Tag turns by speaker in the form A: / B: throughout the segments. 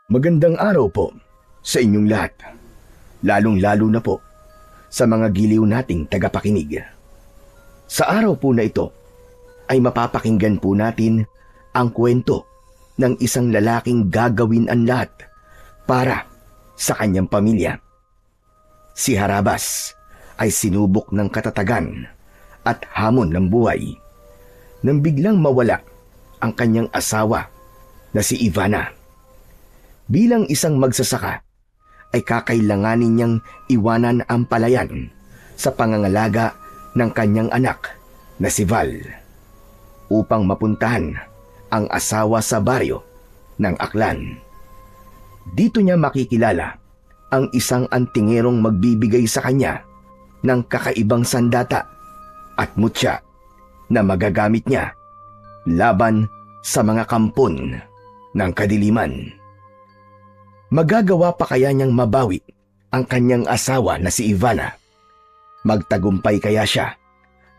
A: Magandang araw po sa inyong lahat, lalong-lalo na po sa mga giliw nating tagapakinig. Sa araw po na ito ay mapapakinggan po natin ang kwento ng isang lalaking gagawin ang lahat para sa kanyang pamilya. Si Harabas ay sinubok ng katatagan at hamon ng buhay nang biglang mawala ang kanyang asawa na si Ivana. Bilang isang magsasaka, ay kakailanganin niyang iwanan ang palayan sa pangangalaga ng kanyang anak na si Val upang mapuntahan ang asawa sa baryo ng Aklan. Dito niya makikilala ang isang antingerong magbibigay sa kanya ng kakaibang sandata at mutya na magagamit niya laban sa mga kampon ng kadiliman. Magagawa pa kaya niyang mabawi ang kanyang asawa na si Ivana? Magtagumpay kaya siya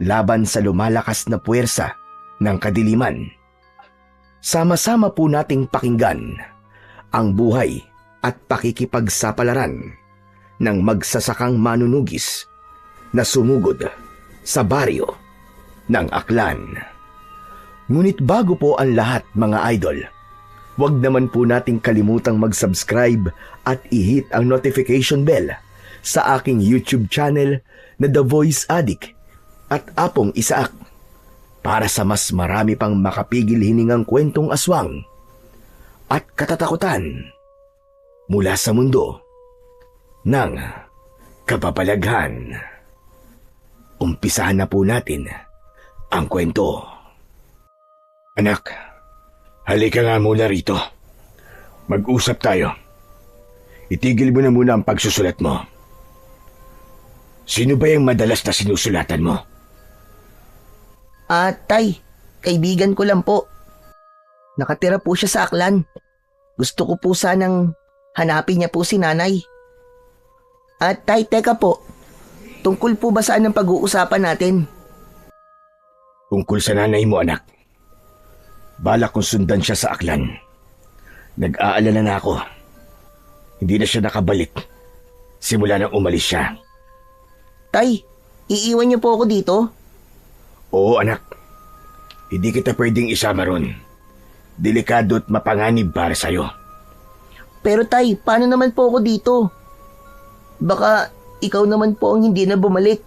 A: laban sa lumalakas na puwersa ng kadiliman? Sama-sama po nating pakinggan ang buhay at pakikipagsapalaran ng magsasakang manunugis na sumugod sa baryo ng Aklan. Ngunit bago po ang lahat, mga idol, huwag naman po nating kalimutang mag-subscribe at i-hit ang notification bell sa aking YouTube channel na The Voice Addict at Apong Isaak para sa mas marami pang makapigil hiningang kwentong aswang at katatakutan mula sa mundo ng kababalaghan. Umpisahan na po natin ang kwento. Anak, halika nga muna rito. Mag-usap tayo. Itigil mo na muna ang pagsusulat mo. Sino ba yung madalas na sinusulatan mo?
B: Tay, kaibigan ko lang po. Nakatira po siya sa Aklan. Gusto ko po sanang hanapin niya po si nanay. Tay, teka po. Tungkol po ba saan ang pag-uusapan natin?
A: Tungkol sa nanay mo, anak. Balak kong sundan siya sa Aklan. Nag-aalala na ako. Hindi na siya nakabalik simula nang umalis siya.
B: Tay, iiwan niyo po ako dito?
A: Oo, anak. Hindi kita pwedeng isama ron. Delikado at mapanganib para sa'yo.
B: Pero tay, paano naman po ako dito? Baka ikaw naman po ang hindi na bumalik.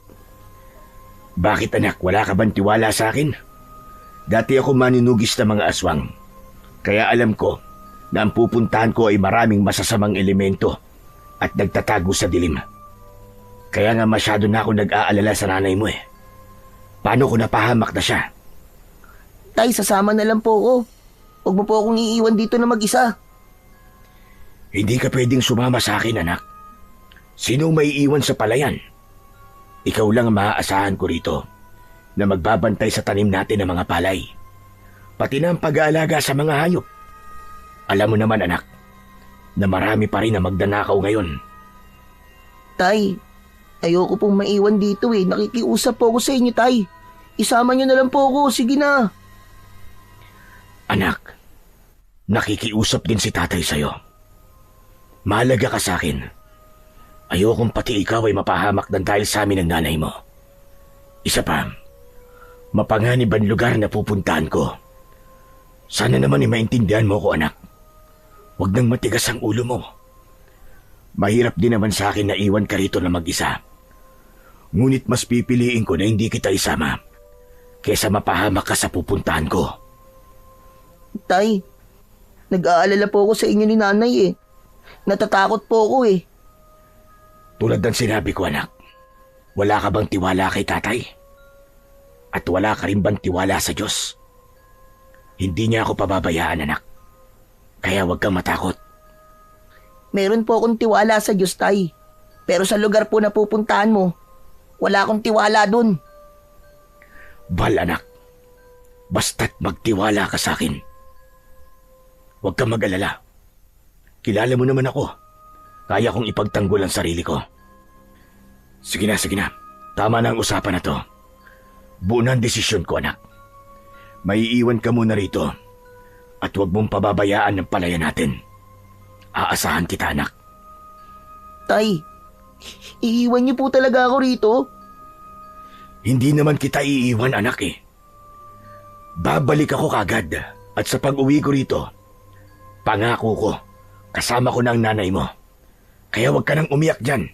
A: Bakit, anak? Wala ka bang tiwala sa akin? Dati ako manunugis ng mga aswang. Kaya alam ko na ang pupuntahan ko ay maraming masasamang elemento at nagtatago sa dilim. Kaya nga masyado na ako nag-aalala sa nanay mo eh. Paano ko napahamak na siya?
B: Tay, sasama na lang po ako. Huwag mo po akong iiwan dito na mag-isa.
A: Hindi ka pwedeng sumama sa akin, anak. Sino may iiwan sa palayan? Ikaw lang ang maaasahan ko rito na magbabantay sa tanim natin ng mga palay. Pati na ang pag-aalaga sa mga hayop. Alam mo naman, anak, na marami pa rin na magdanakaw ngayon.
B: Tay, ayoko pong maiwan dito eh. Nakikiusap po ako sa inyo, tay. Isama niyo na lang po ako. Sige na.
A: Anak, nakikiusap din si tatay sa'yo. Mahalaga ka sa akin. Ayokong pati ikaw ay mapahamak ng dahil sa amin ng nanay mo. Isa pa, mapanganib ang lugar na pupuntahan ko. Sana naman ay maintindihan mo ko, anak. Huwag nang matigas ang ulo mo. Mahirap din naman sa akin na iwan ka rito na mag-isa. Ngunit mas pipiliin ko na hindi kita isama kesa mapahamak ka sa pupuntahan ko.
B: Tay, nag-aalala po ako sa inyo ni nanay eh. Natatakot po ako eh.
A: Tulad ng sinabi ko, anak, wala ka bang tiwala kay tatay? At wala ka rin bang tiwala sa Diyos? Hindi niya ako pababayaan, anak. Kaya huwag kang matakot.
B: Meron po akong tiwala sa Diyos, tay. Pero sa lugar po na pupuntahan mo, wala akong tiwala dun.
A: Bal, anak. Basta't magtiwala ka sa akin. Huwag kang mag-alala. Kilala mo naman ako. Kaya kong ipagtanggol ang sarili ko. Sige na, sige na. Tama na ang usapan na to. Buo na ang desisyon ko, anak. Maiiwan ka muna rito. At huwag mong pababayaan ng palayan natin. Aasahan kita, anak.
B: Tay, iiwan niyo po talaga ako rito?
A: Hindi naman kita iiwan, anak eh. Babalik ako kagad at sa pag-uwi ko rito, pangako ko, kasama ko na ang nanay mo. Kaya huwag ka nang umiyak dyan.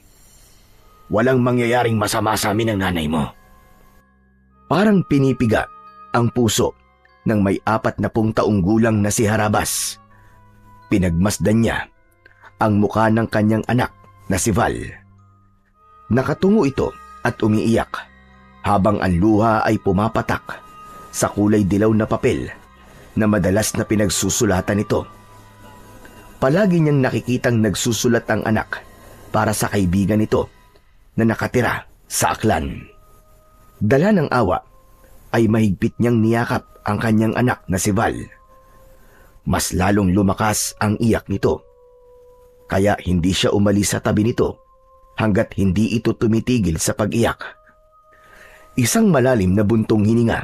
A: Walang mangyayaring masama sa amin ng nanay mo. Parang pinipiga ang puso ng may 40 taong gulang na si Harabas. Pinagmasdan niya ang mukha ng kanyang anak na si Val. Nakatungo ito at umiiyak habang ang luha ay pumapatak sa kulay dilaw na papel na madalas na pinagsusulatan nito. Palagi niyang nakikitang nagsusulat ang anak para sa kaibigan nito na nakatira sa Aklan. Dala ng awa ay mahigpit niyang niyakap ang kanyang anak na si Val. Mas lalong lumakas ang iyak nito. Kaya hindi siya umalis sa tabi nito hanggat hindi ito tumitigil sa pag-iyak. Isang malalim na buntong hininga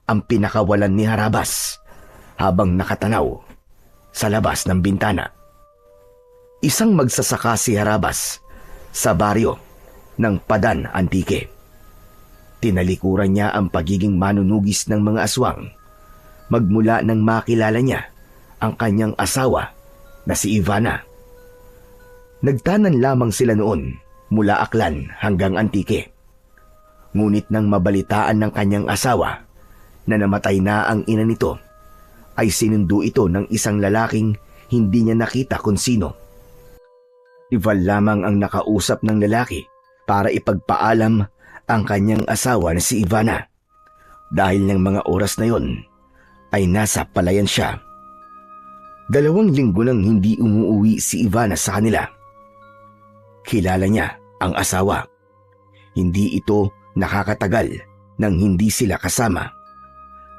A: ang pinakawalan ni Harabas habang nakatanaw sa labas ng bintana. Isang magsasaka si Harabas sa baryo ng Padan Antique. Tinalikuran niya ang pagiging manunugis ng mga aswang magmula nang makilala niya ang kanyang asawa na si Ivana. Nagtanan lamang sila noon mula Aklan hanggang Antique. Ngunit nang mabalitaan ng kanyang asawa na namatay na ang ina nito, ay sinundo ito ng isang lalaking hindi niya nakita kung sino. Ival lamang ang nakausap ng lalaki para ipagpaalam ang kanyang asawa na si Ivana. Dahil ng mga oras na yon ay nasa palayan siya. 2 linggo nang hindi umuuwi si Ivana sa kanila. Kilala niya ang asawa. Hindi ito nakakatagal nang hindi sila kasama.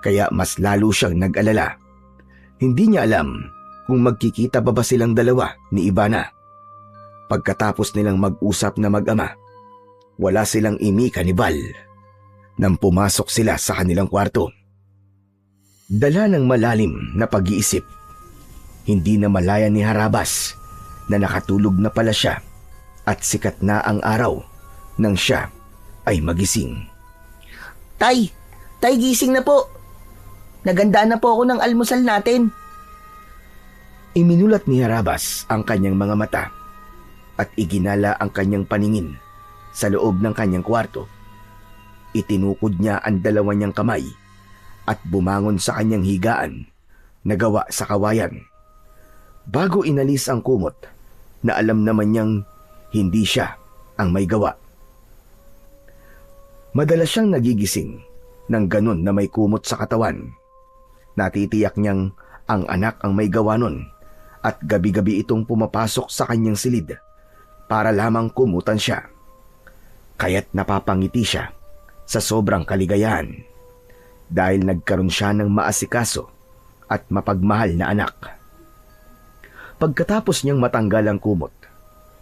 A: Kaya mas lalo siyang nag-alala. Hindi niya alam kung magkikita pa ba silang dalawa ni Ivana. Pagkatapos nilang mag-usap na mag-ama, wala silang imika ni Val nang pumasok sila sa kanilang kwarto. Dala ng malalim na pag-iisip, hindi na malaya ni Harabas na nakatulog na pala siya at sikat na ang araw nang siya ay magising.
B: Tay! Tay, gising na po! Naganda na po ako ng almusal natin.
A: Iminulat ni Harabas ang kanyang mga mata at iginala ang kanyang paningin sa loob ng kanyang kwarto. Itinukod niya ang 2 niyang kamay at bumangon sa kanyang higaan na gawa sa kawayan. Bago inalis ang kumot na alam naman niyang hindi siya ang may gawa. Madalas siyang nagigising ng ganun na may kumot sa katawan. Natitiyak niyang ang anak ang may gawa nun at gabi-gabi itong pumapasok sa kanyang silid para lamang kumutan siya. Kaya't napapangiti siya sa sobrang kaligayahan dahil nagkaroon siya ng maasikaso at mapagmahal na anak. Pagkatapos niyang matanggal ang kumot,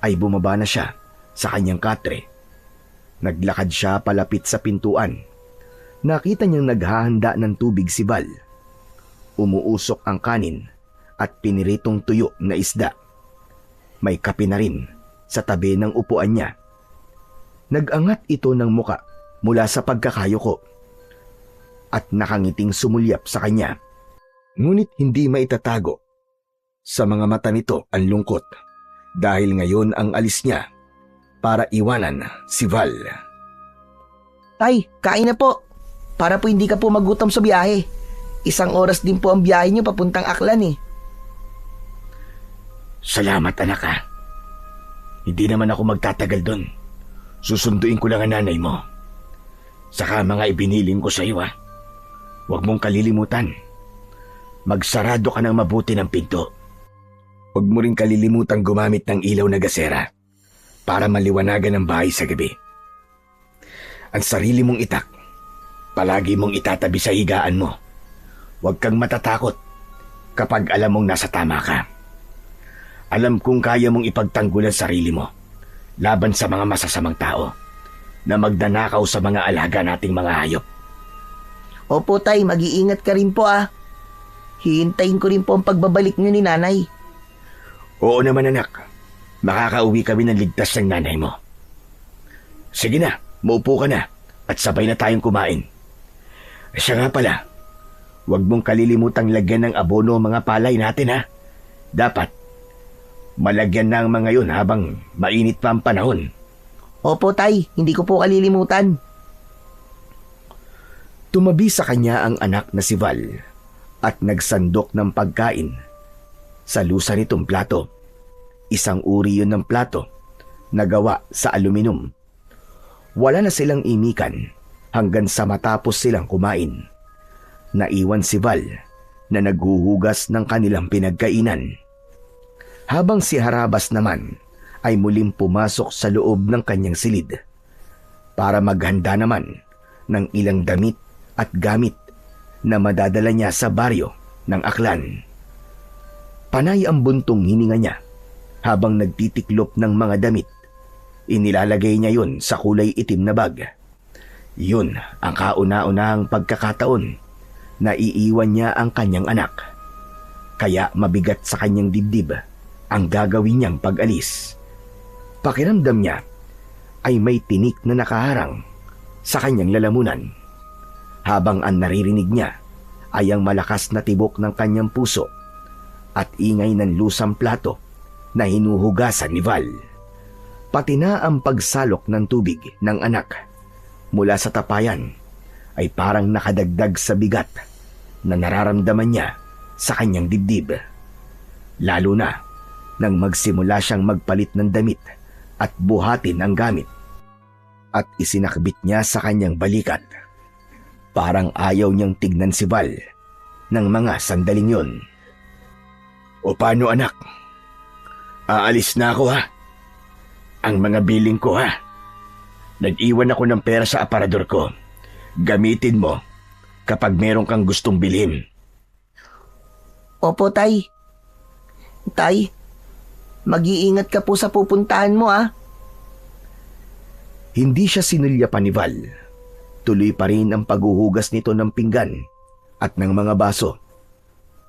A: ay bumaba na siya sa kanyang katre. Naglakad siya palapit sa pintuan. Nakita niyang naghahanda ng tubig si Val. Umuusok ang kanin at piniritong tuyo na isda. May kape na rin sa tabi ng upuan niya. Nag-angat ito ng muka mula sa pagkakayuko at nakangiting sumulyap sa kanya. Ngunit hindi maitatago sa mga mata nito ang lungkot dahil ngayon ang alis niya para iwanan si Val.
B: Tay, kain na po. Para po hindi ka po magutom sa biyahe. 1 oras din po ang biyahe niyo papuntang Aklan eh.
A: Salamat, anak ha. Hindi naman ako magtatagal doon. Susunduin ko lang ang nanay mo. Saka mga ibiniling ko sa iyo ha. Huwag mong kalilimutan. Magsarado ka ng mabuti ng pinto. Huwag mo rin kalilimutang gumamit ng ilaw na gasera para maliwanagan ang bahay sa gabi. Ang sarili mong itak, palagi mong itatabi sa higaan mo. Huwag kang matatakot kapag alam mong nasa tama ka. Alam kong kaya mong ipagtanggol ang sarili mo laban sa mga masasamang tao na magdanakaw sa mga alaga nating mga hayop.
B: Opo tay, mag-iingat ka rin po ah. Hihintayin ko rin po ang pagbabalik niyo ni nanay.
A: Oo naman anak, makakauwi kami ng ligtas ng nanay mo. Sige na, maupo ka na at sabay na tayong kumain. Siya nga pala, huwag mong kalilimutang lagyan ng abono ang mga palay natin ha. Dapat, malagyan na ang mga yun habang mainit pa ang panahon.
B: Opo tay, hindi ko po kalilimutan.
A: Tumabi sa kanya ang anak na si Val at nagsandok ng pagkain sa lusa nitong plato. Isang uri yun ng plato na gawa sa aluminum. Wala na silang imikan hanggang sa matapos silang kumain. Naiwan si Val na naghuhugas ng kanilang pinagkainan. Habang si Harabas naman ay muling pumasok sa loob ng kanyang silid para maghanda naman ng ilang damit at gamit na madadala niya sa baryo ng Aklan. Panay ang buntong hininga niya habang nagtitiklop ng mga damit. Inilalagay niya yun sa kulay itim na bag. Yun ang kauna-unahang pagkakataon na iiwan niya ang kanyang anak. Kaya mabigat sa kanyang dibdib ang gagawin niyang pag-alis. Pakiramdam niya ay may tinik na nakaharang sa kanyang lalamunan, habang ang naririnig niya ay ang malakas na tibok ng kanyang puso at ingay ng lusang plato na hinuhugasan ni Val. Pati na ang pagsalok ng tubig ng anak mula sa tapayan ay parang nakadagdag sa bigat na nararamdaman niya sa kanyang dibdib. Lalo na nang magsimula siyang magpalit ng damit at buhatin ang gamit at isinakbit niya sa kanyang balikat. Parang ayaw niyang tignan si Val ng mga sandaling yun. O paano anak? Aalis na ako ha. Ang mga biling ko ha. Nag-iwan ako ng pera sa aparador ko. Gamitin mo kapag meron kang gustong bilhin.
B: Opo tay. Tay, mag-iingat ka po sa pupuntahan mo ah.
A: Hindi siya sinulya pa ni Val. Tuloy pa rin ang paghuhugas nito ng pinggan at ng mga baso.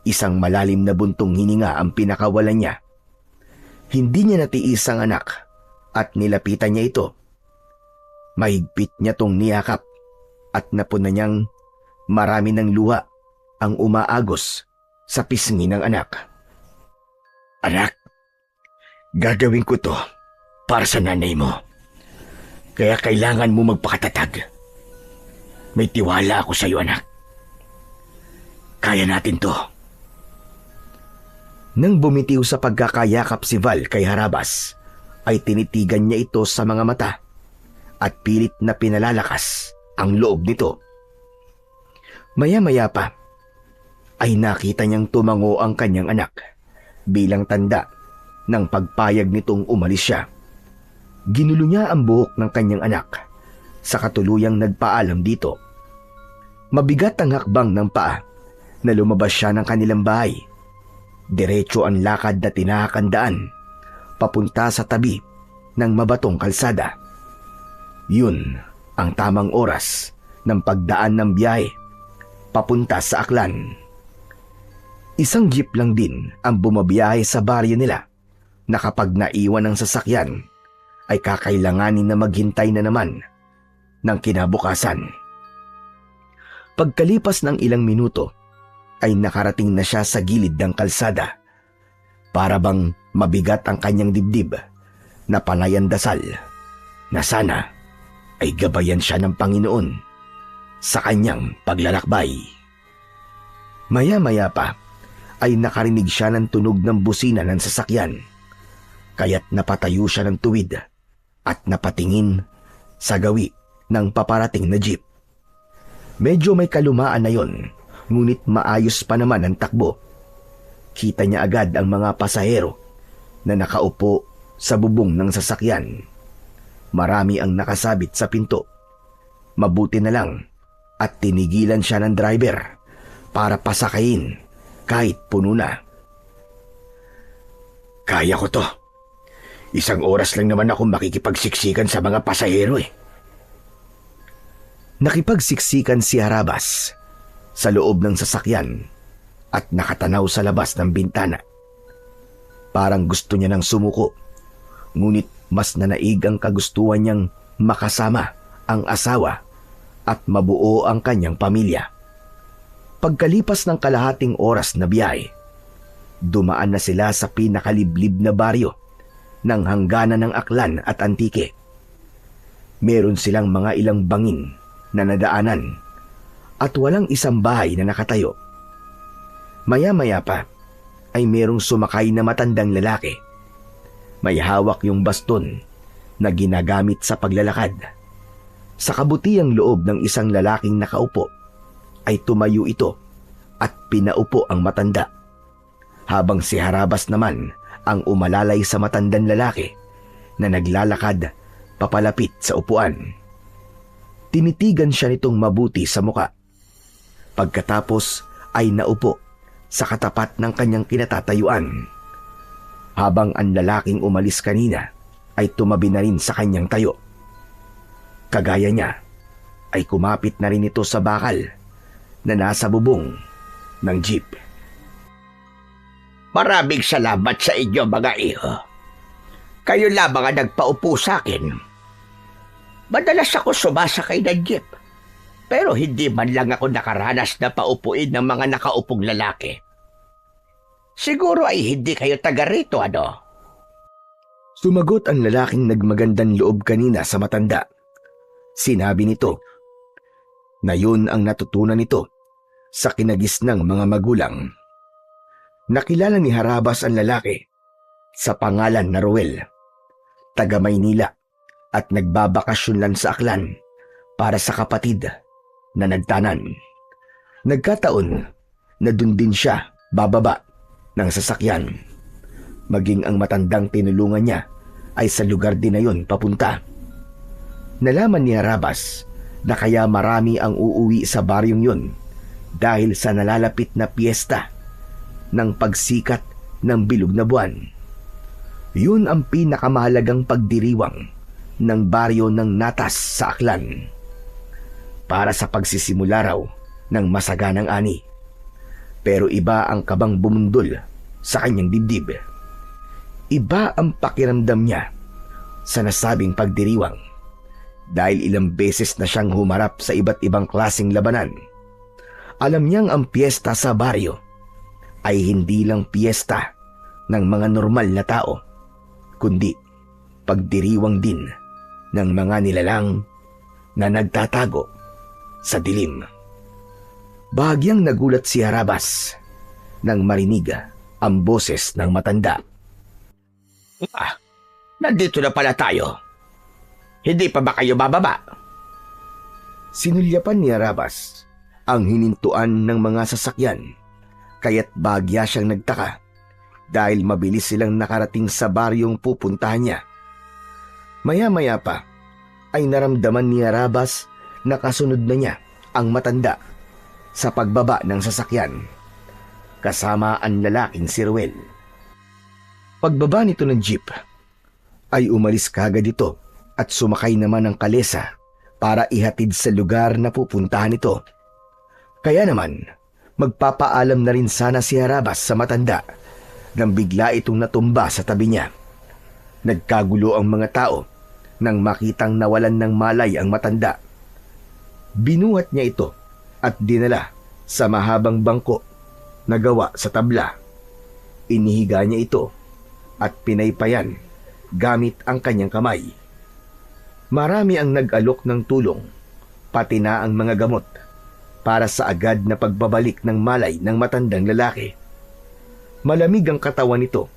A: Isang malalim na buntong hininga ang pinakawalan niya. Hindi niya natiis ang anak at nilapitan niya ito. Mahigpit niya tong niyakap at napuna niyang marami ng luha ang umaagos sa pisngi ng anak. Anak, gagawin ko to para sa nanay mo. Kaya kailangan mo magpakatatag. May tiwala ako sa iyo, anak. Kaya natin to. Nang bumitiw sa pagkakayakap si Val kay Harabas, ay tinitigan niya ito sa mga mata at pilit na pinalalakas ang loob nito. Maya-maya pa, ay nakita niyang tumango ang kanyang anak bilang tanda ng pagpayag nitong umalis siya. Ginulo niya ang buhok ng kanyang anak sa katuluyang nagpaalam dito. Mabigat ang hakbang ng paa na lumabas siya ng kanilang bahay. Diretso ang lakad na tinahakandaan papunta sa tabi ng mabatong kalsada. Yun ang tamang oras ng pagdaan ng biyahe papunta sa Aklan. Isang jeep lang din ang bumabiyahe sa baryo nila na kapag naiwan ang sasakyan ay kakailanganin na maghintay na naman ng kinabukasan. Pagkalipas ng ilang minuto ay nakarating na siya sa gilid ng kalsada. Para bang mabigat ang kanyang dibdib na panayan dasal na sana ay gabayan siya ng Panginoon sa kanyang paglalakbay. Maya-maya pa ay nakarinig siya ng tunog ng busina ng sasakyan, kaya't napatayo siya ng tuwid at napatingin sa gawi ng paparating na jeep. Medyo may kalumaan na yon, ngunit maayos pa naman ang takbo. Kita niya agad ang mga pasahero na nakaupo sa bubong ng sasakyan. Marami ang nakasabit sa pinto. Mabuti na lang at tinigilan siya ng driver para pasakayin kahit puno na. Kaya ko to. Isang oras lang naman ako makikipagsiksikan sa mga pasahero eh. Nakipagsiksikan si Harabas sa loob ng sasakyan at nakatanaw sa labas ng bintana. Parang gusto niya nang sumuko, ngunit mas nanaig ang kagustuhan niyang makasama ang asawa at mabuo ang kanyang pamilya. Pagkalipas ng kalahating oras na biyahe, dumaan na sila sa pinakaliblib na baryo ng hangganan ng Aklan at Antique. Meron silang mga ilang bangin na nadaanan at walang isang bahay na nakatayo. Maya-maya pa ay merong sumakay na matandang lalaki. May hawak yung baston na ginagamit sa paglalakad. Sa kabutiang loob ng isang lalaking nakaupo ay tumayo ito at pinaupo ang matanda, habang si Harabas naman ang umalalay sa matandang lalaki na naglalakad papalapit sa upuan. Tinitigan siya nitong mabuti sa muka. Pagkatapos ay naupo sa katapat ng kanyang kinatatayuan, habang ang lalaking umalis kanina ay tumabi na rin sa kanyang tayo. Kagaya niya ay kumapit na rin ito sa bakal na nasa bubong ng jeep.
C: Maraming salamat sa inyo, mga iho. Kayo lamang ang nagpaupo sa akin. Madalas ako sumasakay ng jeep, pero hindi man lang ako nakaranas na paupuin ng mga nakaupong lalaki. Siguro ay hindi kayo taga rito, ano?
A: Sumagot ang lalaking nagmagandang loob kanina sa matanda. Sinabi nito na yun ang natutunan nito sa kinagisnang mga magulang. Nakilala ni Harabas ang lalaki sa pangalan na Ruel, taga Maynila, at nagbabakasyon lang sa Aklan para sa kapatid na nagtanan. Nagkataon na dun din siya bababa ng sasakyan. Maging ang matandang tinulungan niya ay sa lugar din na yun papunta. Nalaman ni Harabas na kaya marami ang uuwi sa baryong yun dahil sa nalalapit na piyesta ng pagsikat ng bilog na buwan. Yun ang pinakamahalagang pagdiriwang ng baryo ng Natas sa Aklan para sa pagsisimula raw ng masaganang ani. Pero iba ang kabang bumundol sa kanyang dibdib. Iba ang pakiramdam niya sa nasabing pagdiriwang dahil ilang beses na siyang humarap sa iba't ibang klaseng labanan. Alam niyang ang piyesta sa baryo ay hindi lang piyesta ng mga normal na tao, kundi pagdiriwang din ng mga nilalang na nagtatago sa dilim. Bahagyang nagulat si Harabas nang marinig ang boses ng matanda.
C: Nandito na pala tayo. Hindi pa ba kayo bababa?
A: Sinulyapan ni Harabas ang hinintuan ng mga sasakyan, kaya't bahagya siyang nagtaka dahil mabilis silang nakarating sa baryong pupuntahan niya. Maya-maya pa ay naramdaman ni Harabas na kasunod na niya ang matanda sa pagbaba ng sasakyan, kasama ang lalaking si Ruel. Pagbaba nito ng jeep, ay umalis kagad ito at sumakay naman ng kalesa para ihatid sa lugar na pupuntahan ito. Kaya naman, magpapaalam na rin sana si Harabas sa matanda nang bigla itong natumba sa tabi niya. Nagkagulo ang mga tao nang makitang nawalan ng malay ang matanda. Binuhat niya ito at dinala sa mahabang bangko na gawa sa tabla. Inihiga niya ito at pinaypayan gamit ang kanyang kamay. Marami ang nag-alok ng tulong, pati na ang mga gamot, para sa agad na pagbabalik ng malay ng matandang lalaki. Malamig ang katawan nito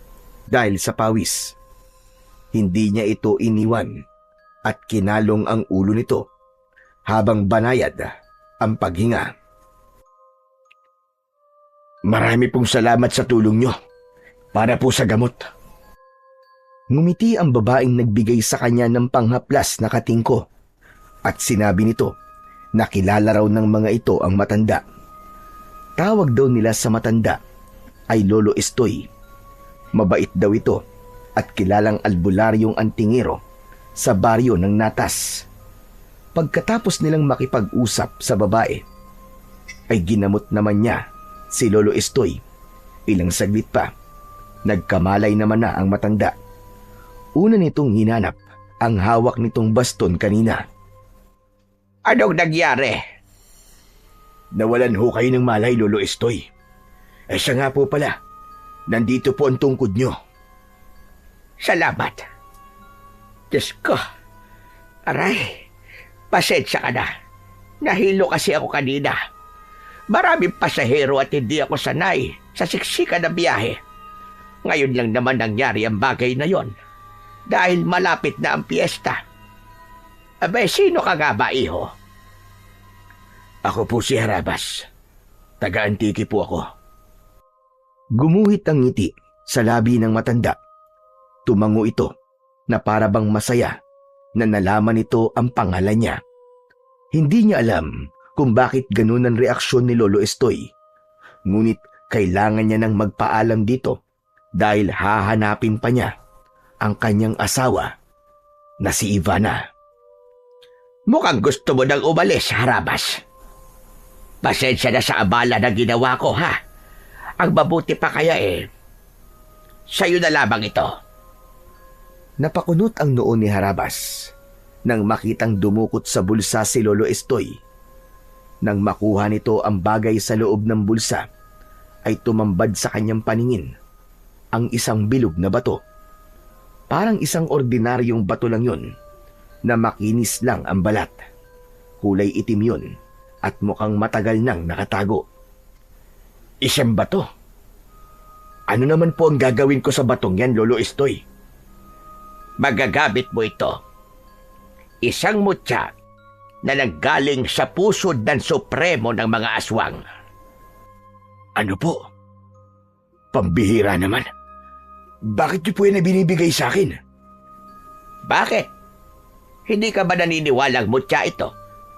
A: dahil sa pawis. Hindi niya ito iniwan at kinalong ang ulo nito habang banayad ang paghinga.
C: Marami pong salamat sa tulong nyo para po sa gamot.
A: Ngumiti ang babaeng nagbigay sa kanya ng panghaplas na katingko at sinabi nito na kilala raw ng mga ito ang matanda. Tawag daw nila sa matanda ay Lolo Estoy. Mabait daw ito at kilalang albularyong antingero sa baryo ng Natas. Pagkatapos nilang makipag-usap sa babae, ay ginamot naman niya si Lolo Estoy. Ilang saglit pa, Nagkamalay naman na ang matanda. Una nitong hinanap ang hawak nitong baston kanina.
C: Anong nangyari?
A: Nawalan ho kayo ng malay, Lolo Estoy. Siya nga po pala. Nandito po ang tungkod nyo.
C: Salamat. Diyos ko. Aray, pasensya ka na. Nahilo kasi ako kanina. Maraming pasahero at hindi ako sanay sa siksika na biyahe. Ngayon lang naman nangyari ang bagay na yon dahil malapit na ang piyesta. Abay, sino ka nga ba, iho?
A: Ako po si Harabas. Taga-Antique po ako. Gumuhit ang ngiti sa labi ng matanda. Tumango ito na para bang masaya na nalaman ito ang pangalan niya. Hindi niya alam kung bakit ganun ang reaksyon ni Lolo Estoy. Ngunit kailangan niya nang magpaalam dito dahil hahanapin pa niya ang kanyang asawa na si Ivana.
C: Mukhang gusto mo nang umalis, Harabas. Pasensya na sa abala na ginawa ko, ha? Ang mabuti pa kaya sa'yo na lamang ito.
A: Napakunot ang noo ni Harabas nang makitang dumukot sa bulsa si Lolo Estoy. Nang makuha nito ang bagay sa loob ng bulsa, ay tumambad sa kanyang paningin ang isang bilog na bato. Parang isang ordinaryong bato lang yun na makinis lang ang balat. Kulay itim yun at mukhang matagal nang nakatago. Isang bato? Ano naman po ang gagawin ko sa batong yan, Lolo Estoy?
C: Magagamit mo ito. Isang mutya na nanggaling sa pusod ng supremo ng mga aswang.
A: Ano po? Pambihira naman. Bakit niyo po yan binibigay sa akin?
C: Bakit? Hindi ka ba naniniwalang mutya ito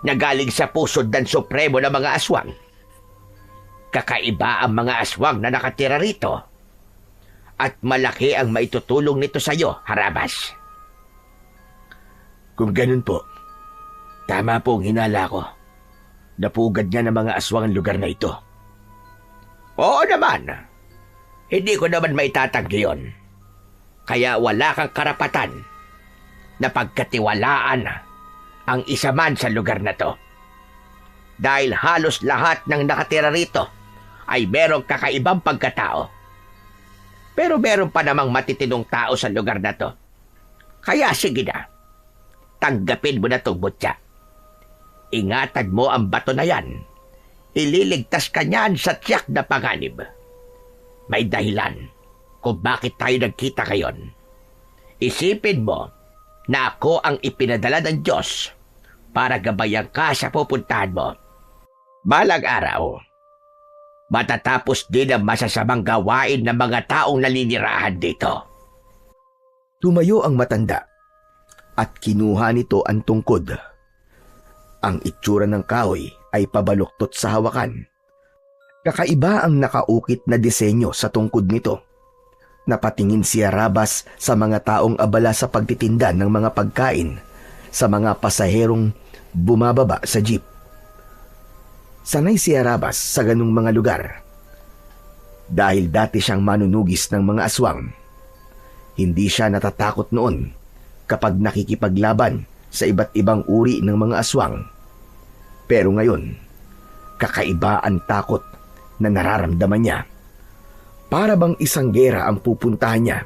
C: na galing sa pusod ng supremo ng mga aswang? Kakaiba ang mga aswang na nakatira rito. At malaki ang maitutulong nito sa iyo, Harabas.
A: Kung ganun po, tama po ang hinala ko. Napugad niya ng mga aswang ang lugar na ito.
C: Oo naman. Hindi ko naman maitatanggi yun. Kaya wala kang karapatan na pagkatiwalaan ang isa man sa lugar na to. Dahil halos lahat ng nakatira rito ay merong kakaibang pagkatao. Pero meron pa namang matitinong tao sa lugar na to. Kaya sige na, tanggapin mo na itong mutya. Ingatan mo ang bato na yan. Ililigtas ka niyan sa tiyak na panganib. May dahilan kung bakit tayo nagkita ngayon. Isipin mo na ako ang ipinadala ng Diyos para gabayan ka sa pupuntahan mo. Balang araw, matatapos din ang masasamang gawain ng mga taong naninirahan dito.
A: Tumayo ang matanda at kinuha nito ang tungkod. Ang itsura ng kahoy ay pabaluktot sa hawakan. Kakaiba ang nakaukit na disenyo sa tungkod nito. Napatingin si Harabas sa mga taong abala sa pagtitinda ng mga pagkain sa mga pasaherong bumababa sa jeep. Sanay si Harabas sa ganung mga lugar. Dahil dati siyang manunugis ng mga aswang, hindi siya natatakot noon kapag nakikipaglaban sa iba't ibang uri ng mga aswang. Pero ngayon, kakaiba ang takot na nararamdaman niya. Para bang isang gera ang pupuntahan niya.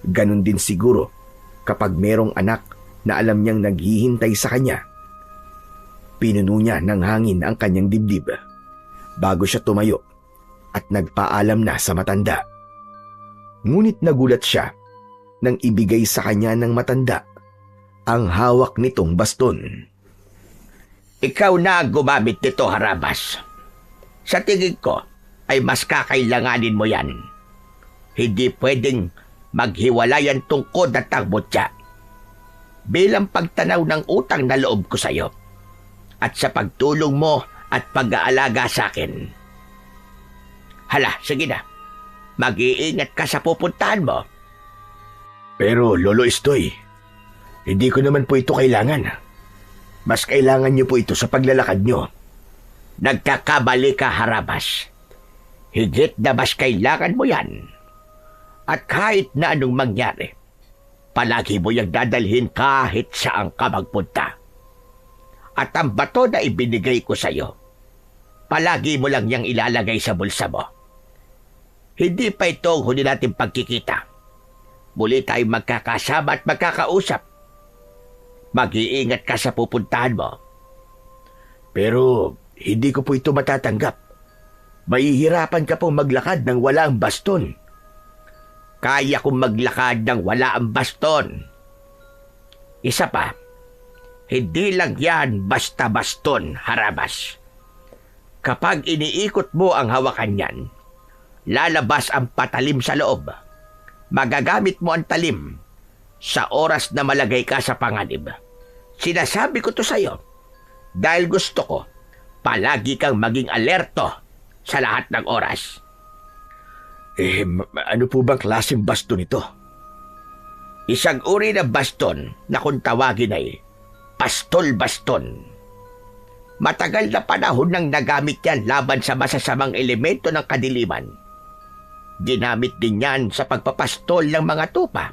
A: Ganon din siguro kapag merong anak na alam niyang naghihintay sa kanya. Pinuno niya ng hangin ang kanyang dibdib bago siya tumayo at nagpaalam na sa matanda. Ngunit nagulat siya nang ibigay sa kanya ng matanda ang hawak nitong baston.
C: Ikaw na ang gumamit nito, Harabas. Sa tingin ko ay mas kakailanganin mo yan. Hindi pwedeng maghiwalay ang tungkod at ang mutya. Bilang pagtanaw ng utang na loob ko sa iyo at sa pagtulong mo at pag-aalaga sa akin. Hala, sige na. Mag-iingat ka sa pupuntahan mo.
A: Pero Lolo Estoy, hindi ko naman po ito kailangan. Mas kailangan niyo po ito sa paglalakad niyo.
C: Nagkakamali ka, Harabas. Higit na mas kailangan mo yan. At kahit na anong mangyari, palagi mo yung dadalhin kahit saan ka magpunta. At ang bato na ibinigay ko sa'yo, palagi mo lang yang ilalagay sa bulsa mo. Hindi pa ito ang huli natin pagkikita. Muli tayong magkakasama at magkakausap. Mag-iingat ka sa pupuntahan mo.
A: Pero hindi ko po ito matatanggap. Mahihirapan ka pong maglakad ng wala ang baston.
C: Kaya kong maglakad ng wala ang baston. Isa pa, hindi lang yan basta baston, Harabas. Kapag iniikot mo ang hawakan yan, lalabas ang patalim sa loob. Magagamit mo ang talim sa oras na malagay ka sa panganib. Sinasabi ko to sa'yo dahil gusto ko palagi kang maging alerto sa lahat ng oras.
A: Ano po bang klaseng baston ito?
C: Isang uri ng baston na kung tawagin ay pastol-baston. Matagal na panahon nang nagamit yan laban sa masasamang elemento ng kadiliman. Ginamit din yan sa pagpapastol ng mga tupa,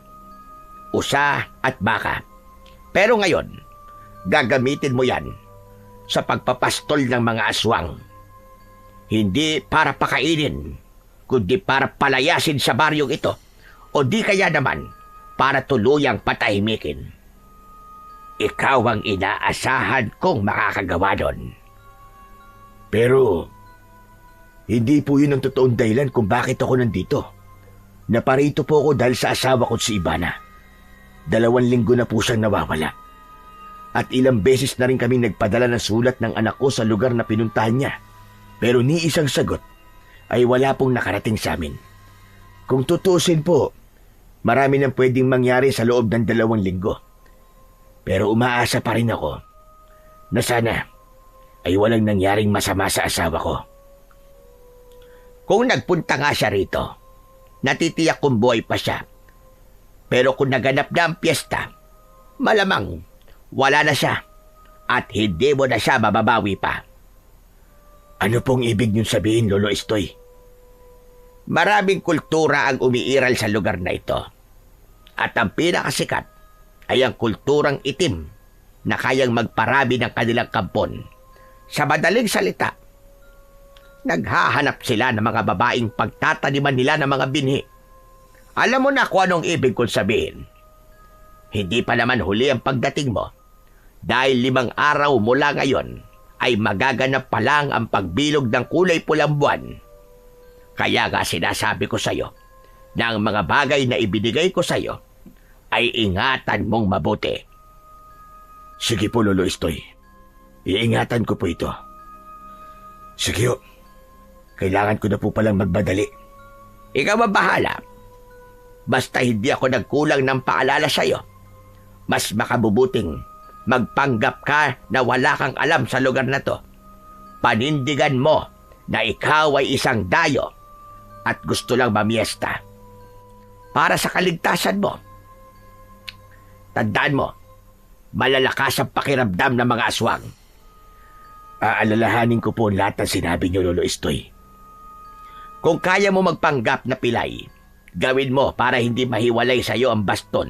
C: usa at baka. Pero ngayon, gagamitin mo yan sa pagpapastol ng mga aswang. Hindi para pakainin, kundi para palayasin sa baryong ito, o di kaya naman para tuluyang patahimikin. Ikaw ang inaasahan kong makakagawa doon.
A: Pero hindi po yun ang totoong dahilan kung bakit ako nandito. Naparito po ako dahil sa asawa ko si Ivana. 2 linggo na po siyang nawawala. At ilang beses na rin kami nagpadala ng sulat ng anak ko sa lugar na pinuntahan niya. Pero ni isang sagot ay wala pong nakarating sa amin. Kung tutusin po, marami nang pwedeng mangyari sa loob ng 2 linggo. Pero umaasa pa rin ako na sana ay walang nangyaring masama sa asawa ko.
C: Kung nagpunta nga siya rito, natitiyak kong buhay pa siya. Pero kung naganap na ang piyesta, malamang wala na siya at hindi mo na siya mababawi pa.
A: Ano pong ibig niyong sabihin, Lolo Estoy?
C: Maraming kultura ang umiiral sa lugar na ito. At ang pinakasikat ay ang kulturang itim na kayang magparami ng kanilang kampon. Sa madaling salita, naghahanap sila ng mga babaeng pagtataniman nila ng mga binhi. Alam mo na kung anong ibig kong sabihin. Hindi pa naman huli ang pagdating mo dahil 5 araw mula ngayon ay magaganap pa lang ang pagbilog ng kulay pulang buwan. Kaya nga sinasabi ko sa'yo na ang mga bagay na ibinigay ko sa'yo ay ingatan mong mabuti.
A: Sige po, Lolo Estoy. Iingatan ko po ito. Sige ho. Kailangan ko na po palang magmadali.
C: Ikaw ang bahala. Basta hindi ako nagkulang ng paalala sa'yo. Mas makabubuting magpanggap ka na wala kang alam sa lugar na to. Panindigan mo na ikaw ay isang dayo at gusto lang mamiesta. Para sa kaligtasan mo. Tandaan mo, malalakas ang pakiramdam ng mga aswang.
A: Aalalahanin ko po lahat ng sinabi niyo, Lolo Estoy.
C: Kung kaya mo magpanggap na pilay, gawin mo para hindi mahiwalay sa iyo ang baston.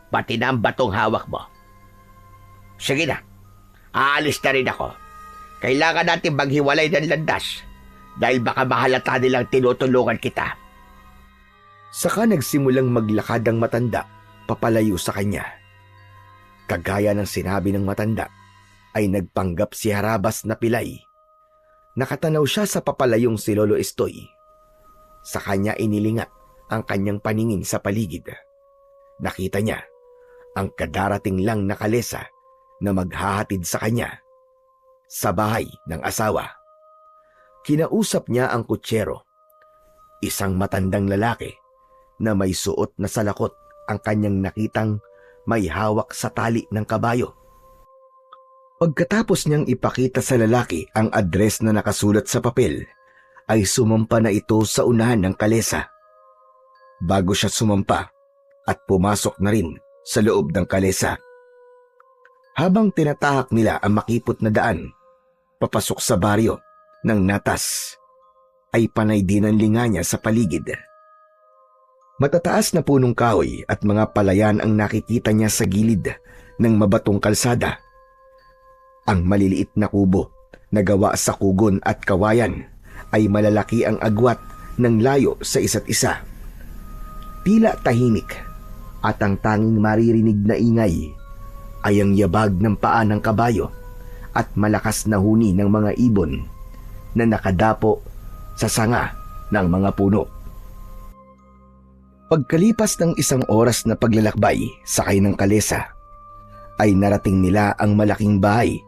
C: Pati na ang batong hawak mo. Sige na, aalis na rin ako. Kailangan natin maghiwalay ng landas dahil baka mahalata nilang tinutulungan kita.
A: Saka nagsimulang maglakad ang matanda papalayo sa kanya. Kagaya ng sinabi ng matanda, ay nagpanggap si Harabas na pilay. Nakatanaw siya sa papalayong si Lolo Estoy. Sa kanya inilinga ang kanyang paningin sa paligid. Nakita niya ang kadarating lang na kalesa na maghahatid sa kanya sa bahay ng asawa. Kinausap niya ang kutsero, isang matandang lalaki na may suot na salakot ang kanyang nakitang may hawak sa tali ng kabayo. Pagkatapos niyang ipakita sa lalaki ang address na nakasulat sa papel, ay sumampa na ito sa unahan ng kalesa. Bago siya sumampa at pumasok na rin sa loob ng kalesa. Habang tinatahak nila ang makipot na daan, papasok sa baryo ng Natas, ay panay din ang linga niya sa paligid. Matataas na punong kahoy at mga palayan ang nakikita niya sa gilid ng mabatong kalsada. Ang maliliit na kubo na gawa sa kugon at kawayan ay malalaki ang agwat ng layo sa isa't isa. Tila tahimik at ang tanging maririnig na ingay ay ang yabag ng paa ng kabayo at malakas na huni ng mga ibon na nakadapo sa sanga ng mga puno. Pagkalipas ng isang oras na paglalakbay sakay ng kalesa, ay narating nila ang malaking bahay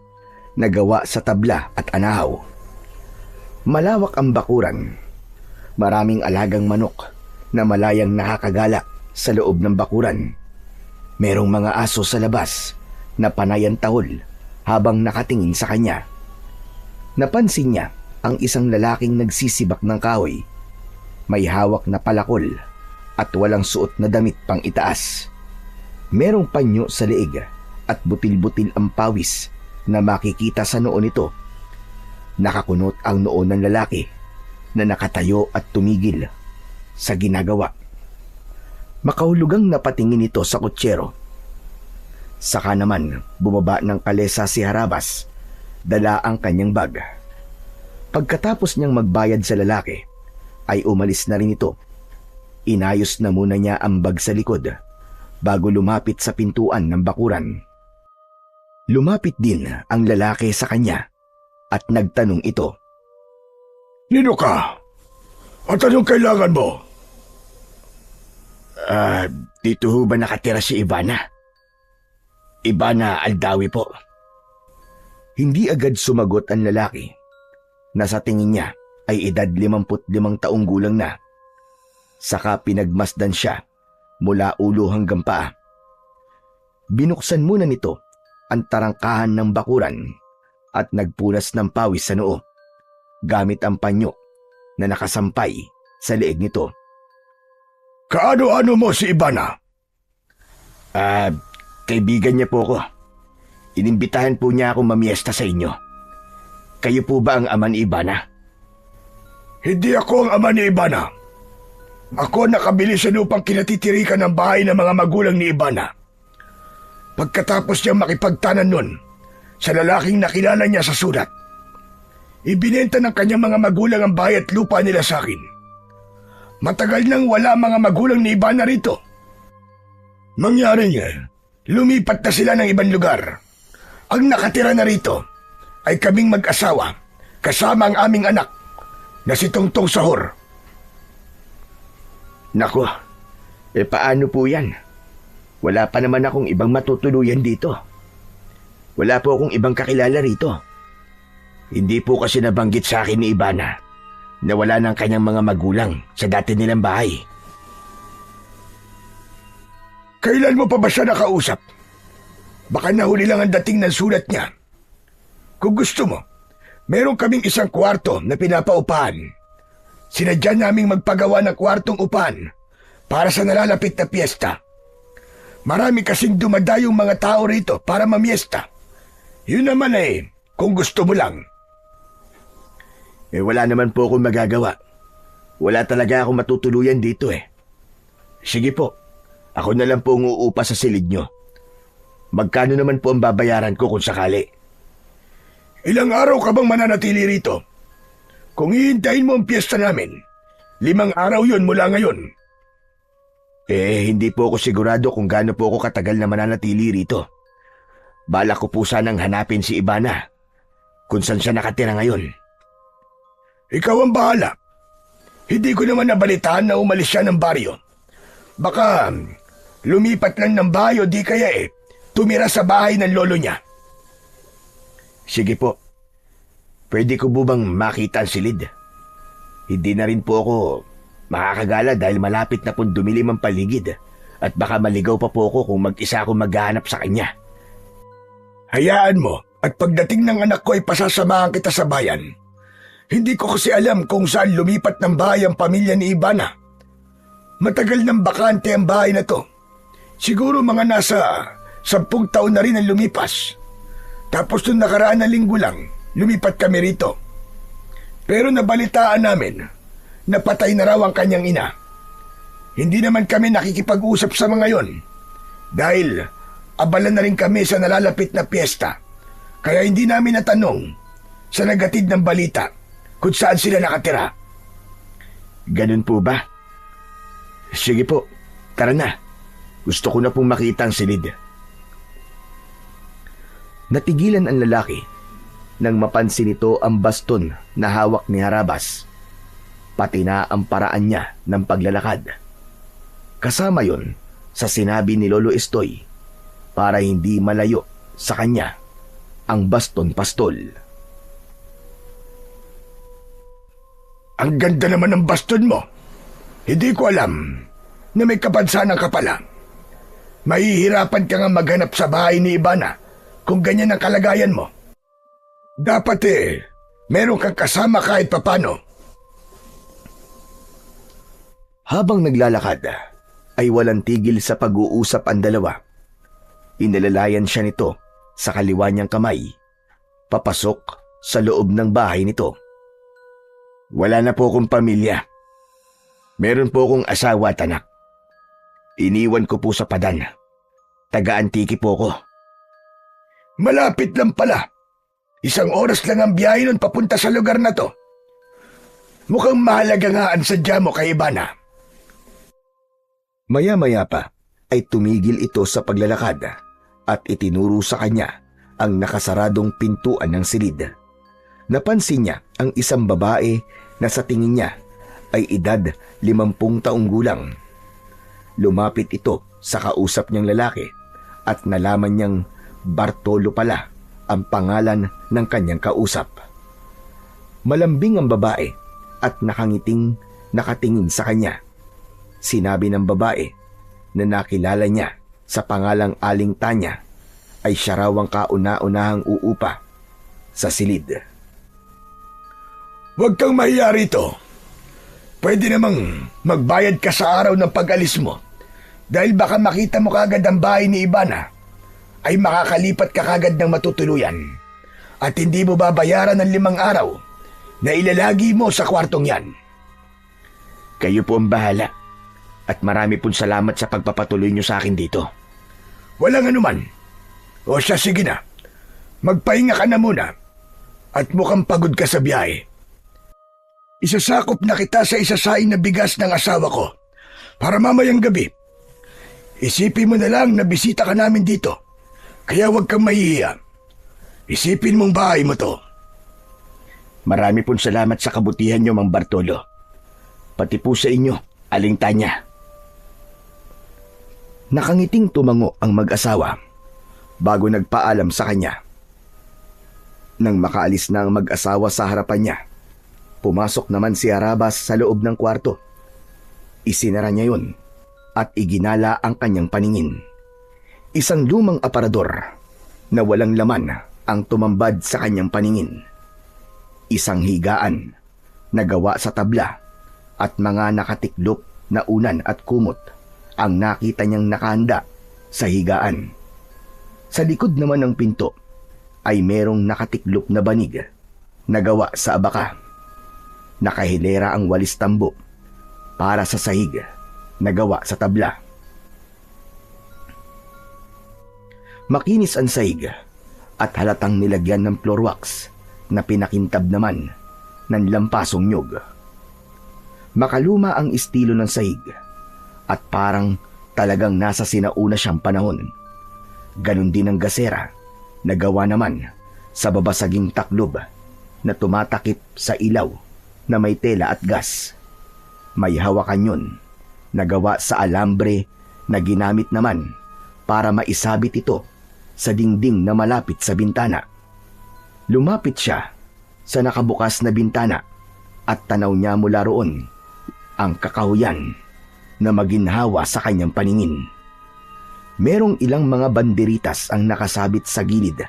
A: na gawa sa tabla at anahaw. Malawak ang bakuran. Maraming alagang manok na malayang nakakagalak sa loob ng bakuran. Merong mga aso sa labas na panayang tahol habang nakatingin sa kanya. Napansin niya ang isang lalaking nagsisibak ng kahoy. May hawak na palakol at walang suot na damit pang itaas. Merong panyo sa leeg at butil-butil ang pawis na makikita sa noo nito. Nakakunot ang noo ng lalaki na nakatayo at tumigil sa ginagawa. Makahulugang napatingin ito sa kutsero. Saka naman bumaba ng kalesa si Harabas, dala ang kanyang bag. Pagkatapos niyang magbayad sa lalaki, ay umalis na rin ito. Inayos na muna niya ang bag sa likod bago lumapit sa pintuan ng bakuran. Lumapit din ang lalaki sa kanya at nagtanong ito.
D: Nino ka? At anong kailangan mo?
C: Dito ho ba nakatira si Ivana? Ivana Aldawi po.
A: Hindi agad sumagot ang lalaki na sa tingin niya ay edad 55 taong gulang na. Saka pinagmasdan siya mula ulo hanggang paa. Binuksan muna nito ang tarangkahan ng bakuran at nagpunas ng pawis sa noo gamit ang panyo na nakasampay sa leeg nito.
D: Kaano-ano mo si Ivana?
C: Kaibigan niya po ko. Inimbitahan po niya akong mamiesta sa inyo. Kayo po ba ang ama ni Ivana?
D: Hindi ako ang ama ni Ivana. Ako nakabili sa lupang kinatitirikan ng bahay ng mga magulang ni Ivana. Pagkatapos niyang makipagtanan nun sa lalaking nakilala niya sa sulat, ibinenta ng kanyang mga magulang ang bahay at lupa nila sa akin. Matagal nang wala mga magulang ni Ivana rito. Mangyari niya, lumipat na sila ng ibang lugar. Ang nakatira na rito ay kaming mag-asawa kasama ang aming anak na si Tongtong Sahor.
C: Nako, paano po yan? Wala pa naman akong ibang matutuluyan dito. Wala po akong ibang kakilala rito. Hindi po kasi nabanggit sa akin ni Ivana na wala ng kanyang mga magulang sa dati nilang bahay.
D: Kailan mo pa ba siya nakausap? Baka nahuli lang ang dating ng sulat niya. Kung gusto mo, meron kaming isang kwarto na pinapaupahan. Sinadya naming magpagawa ng kwartong upahan para sa nalalapit na piyesta. Marami kasing dumadayong mga tao rito para mamiesta. Yun naman kung gusto mo lang.
C: Wala naman po akong magagawa. Wala talaga akong matutuluyan dito Sige po, ako na lang po ang uupa sa silid nyo. Magkano naman po ang babayaran ko kung sakali?
D: Ilang araw ka bang mananatili rito? Kung hihintayin mo ang piyesta namin, 5 araw yun mula ngayon.
C: Hindi po ako sigurado kung gaano po ako katagal na mananatili rito. Balak ko po sanang hanapin si Ivana kung saan siya nakatira ngayon.
D: Ikaw ang bahala. Hindi ko naman nabalitaan na umalis siya ng baryo. Baka lumipat lang ng bayo di kaya tumira sa bahay ng lolo niya.
C: Sige po. Pwede ko po bang makita ang silid? Hindi na rin po ako makakagala dahil malapit na pong dumilim ang paligid at baka maligaw pa po ako kung mag-isa ako maghahanap sa kanya.
D: Hayaan mo at pagdating ng anak ko ay pasasamahan kita sa bayan. Hindi ko kasi alam kung saan lumipat ng bahay ang pamilya ni Ivana. Matagal nang bakante ang bahay na to. Siguro mga nasa 10 taon na rin ang lumipas. Tapos nung nakaraan na linggo lang, lumipat kami rito. Pero nabalitaan namin, napatay na raw ang kanyang ina. Hindi naman kami nakikipag-usap sa mga yon dahil abala na rin kami sa nalalapit na piyesta. Kaya hindi namin natanong sa nagatid ng balita kung saan sila nakatira.
A: Ganun po ba? Sige po, tara na. Gusto ko na pong makita ang silid. Natigilan ang lalaki nang mapansin nito ang baston na hawak ni Harabas, pati na ang paraan niya ng paglalakad. Kasama yon sa sinabi ni Lolo Estoy para hindi malayo sa kanya ang baston pastol.
D: Ang ganda naman ng baston mo. Hindi ko alam na may kapansanan ka pala. Mahihirapan ka nga maghanap sa bahay ni Ibana kung ganyan ang kalagayan mo. Dapat meron kang kasama kahit papano.
A: Habang naglalakad, ay walang tigil sa pag-uusap ang dalawa. Inilalayan siya nito sa kaliwa niyang kamay, papasok sa loob ng bahay nito. Wala na po akong pamilya. Meron po akong asawa at anak. Iniwan ko po sa Padan. Taga-Antiki po ko.
D: Malapit lang pala. 1 oras lang ang biyahe nun papunta sa lugar na to. Mukhang mahalaga nga ang sadya mo kay Ibana.
A: Maya-maya pa ay tumigil ito sa paglalakad at itinuro sa kanya ang nakasaradong pintuan ng silid. Napansin niya ang isang babae na sa tingin niya ay edad 50 taong gulang. Lumapit ito sa kausap niyang lalaki at nalaman niyang Bartolo pala ang pangalan ng kanyang kausap. Malambing ang babae at nakangiting nakatingin sa kanya. Sinabi ng babae na nakilala niya sa pangalang Aling Tanya ay siya raw ang kauna-unahang uupa sa silid.
D: Huwag kang mahiya rito. Pwede namang magbayad ka sa araw ng pag-alis mo dahil baka makita mo kagad ang bahay ni Ibana ay makakalipat ka kagad ng matutuluyan at hindi mo babayaran ng 5 araw na ilalagi mo sa kwartong yan.
A: Kayo po ang bahala at marami pong salamat sa pagpapatuloy niyo sa akin dito.
D: Walang anuman. O siya, sige na. Magpahinga ka na muna at mukhang pagod ka sa biyahe. Isasakop na kita sa isasaing na bigas ng asawa ko para mamayang gabi. Isipin mo na lang na bisita ka namin dito. Kaya huwag kang mahihiya. Isipin mong bahay mo to.
A: Marami pong salamat sa kabutihan niyo, Mang Bartolo. Pati po sa inyo, Aling Tanya. Nakangiting tumango ang mag-asawa bago nagpaalam sa kanya. Nang makaalis na ang mag-asawa sa harapan niya, pumasok naman si Harabas sa loob ng kwarto. Isinara niya yun at iginala ang kanyang paningin. Isang lumang aparador na walang laman ang tumambad sa kanyang paningin. Isang higaan na gawa sa tabla at mga nakatiklop na unan at kumot ang nakita niyang nakahanda sa higaan. Sa likod naman ng pinto ay merong nakatiklop na banig na gawa sa abaka. Nakahilera ang walis tambo para sa sahig na gawa sa tabla. Makinis ang sahig at halatang nilagyan ng floor wax na pinakintab naman ng lampasong nyog. Makaluma ang estilo ng sahig at parang talagang nasa sinauna siyang panahon. Ganon din ang gasera na gawa naman sa babasaging taklob na tumatakip sa ilaw na may tela at gas. May hawakan yun na gawa sa alambre na ginamit naman para maisabit ito sa dingding na malapit sa bintana. Lumapit siya sa nakabukas na bintana at tanaw niya mula roon ang kakahuyan na maginhawa sa kanyang paningin. Merong ilang mga banderitas ang nakasabit sa gilid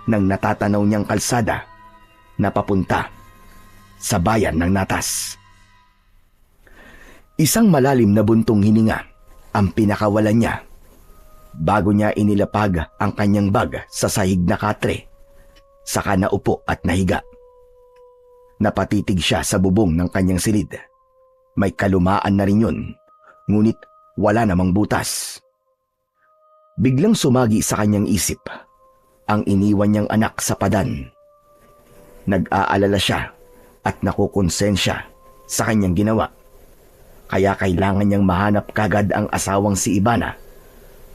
A: ng natatanaw niyang kalsada na papunta sa bayan ng Natas. Isang malalim na buntong hininga ang pinakawalan niya bago niya inilapag ang kanyang bag sa sahig na katre, saka naupo at nahiga. Napatitig siya sa bubong ng kanyang silid. May kalumaan na rin yun ngunit wala namang butas. Biglang sumagi sa kanyang isip ang iniwan niyang anak sa padan. Nag-aalala siya at nakukonsensya sa kanyang ginawa. Kaya kailangan niyang mahanap kagad ang asawang si Ivana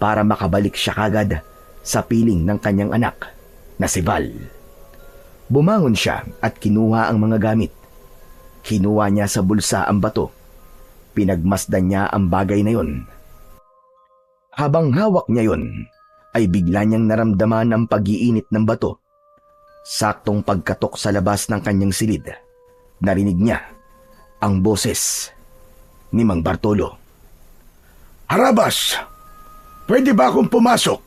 A: para makabalik siya kagad sa piling ng kanyang anak na si Val. Bumangon siya at kinuha ang mga gamit. Kinuha niya sa bulsa ang bato. Pinagmasdan niya ang bagay na yon. Habang hawak niya yon, ay bigla niyang naramdaman ang pag-iinit ng bato. Saktong pagkatok sa labas ng kanyang silid, narinig niya ang boses ni Mang Bartolo.
D: Harabas! Pwede ba akong pumasok?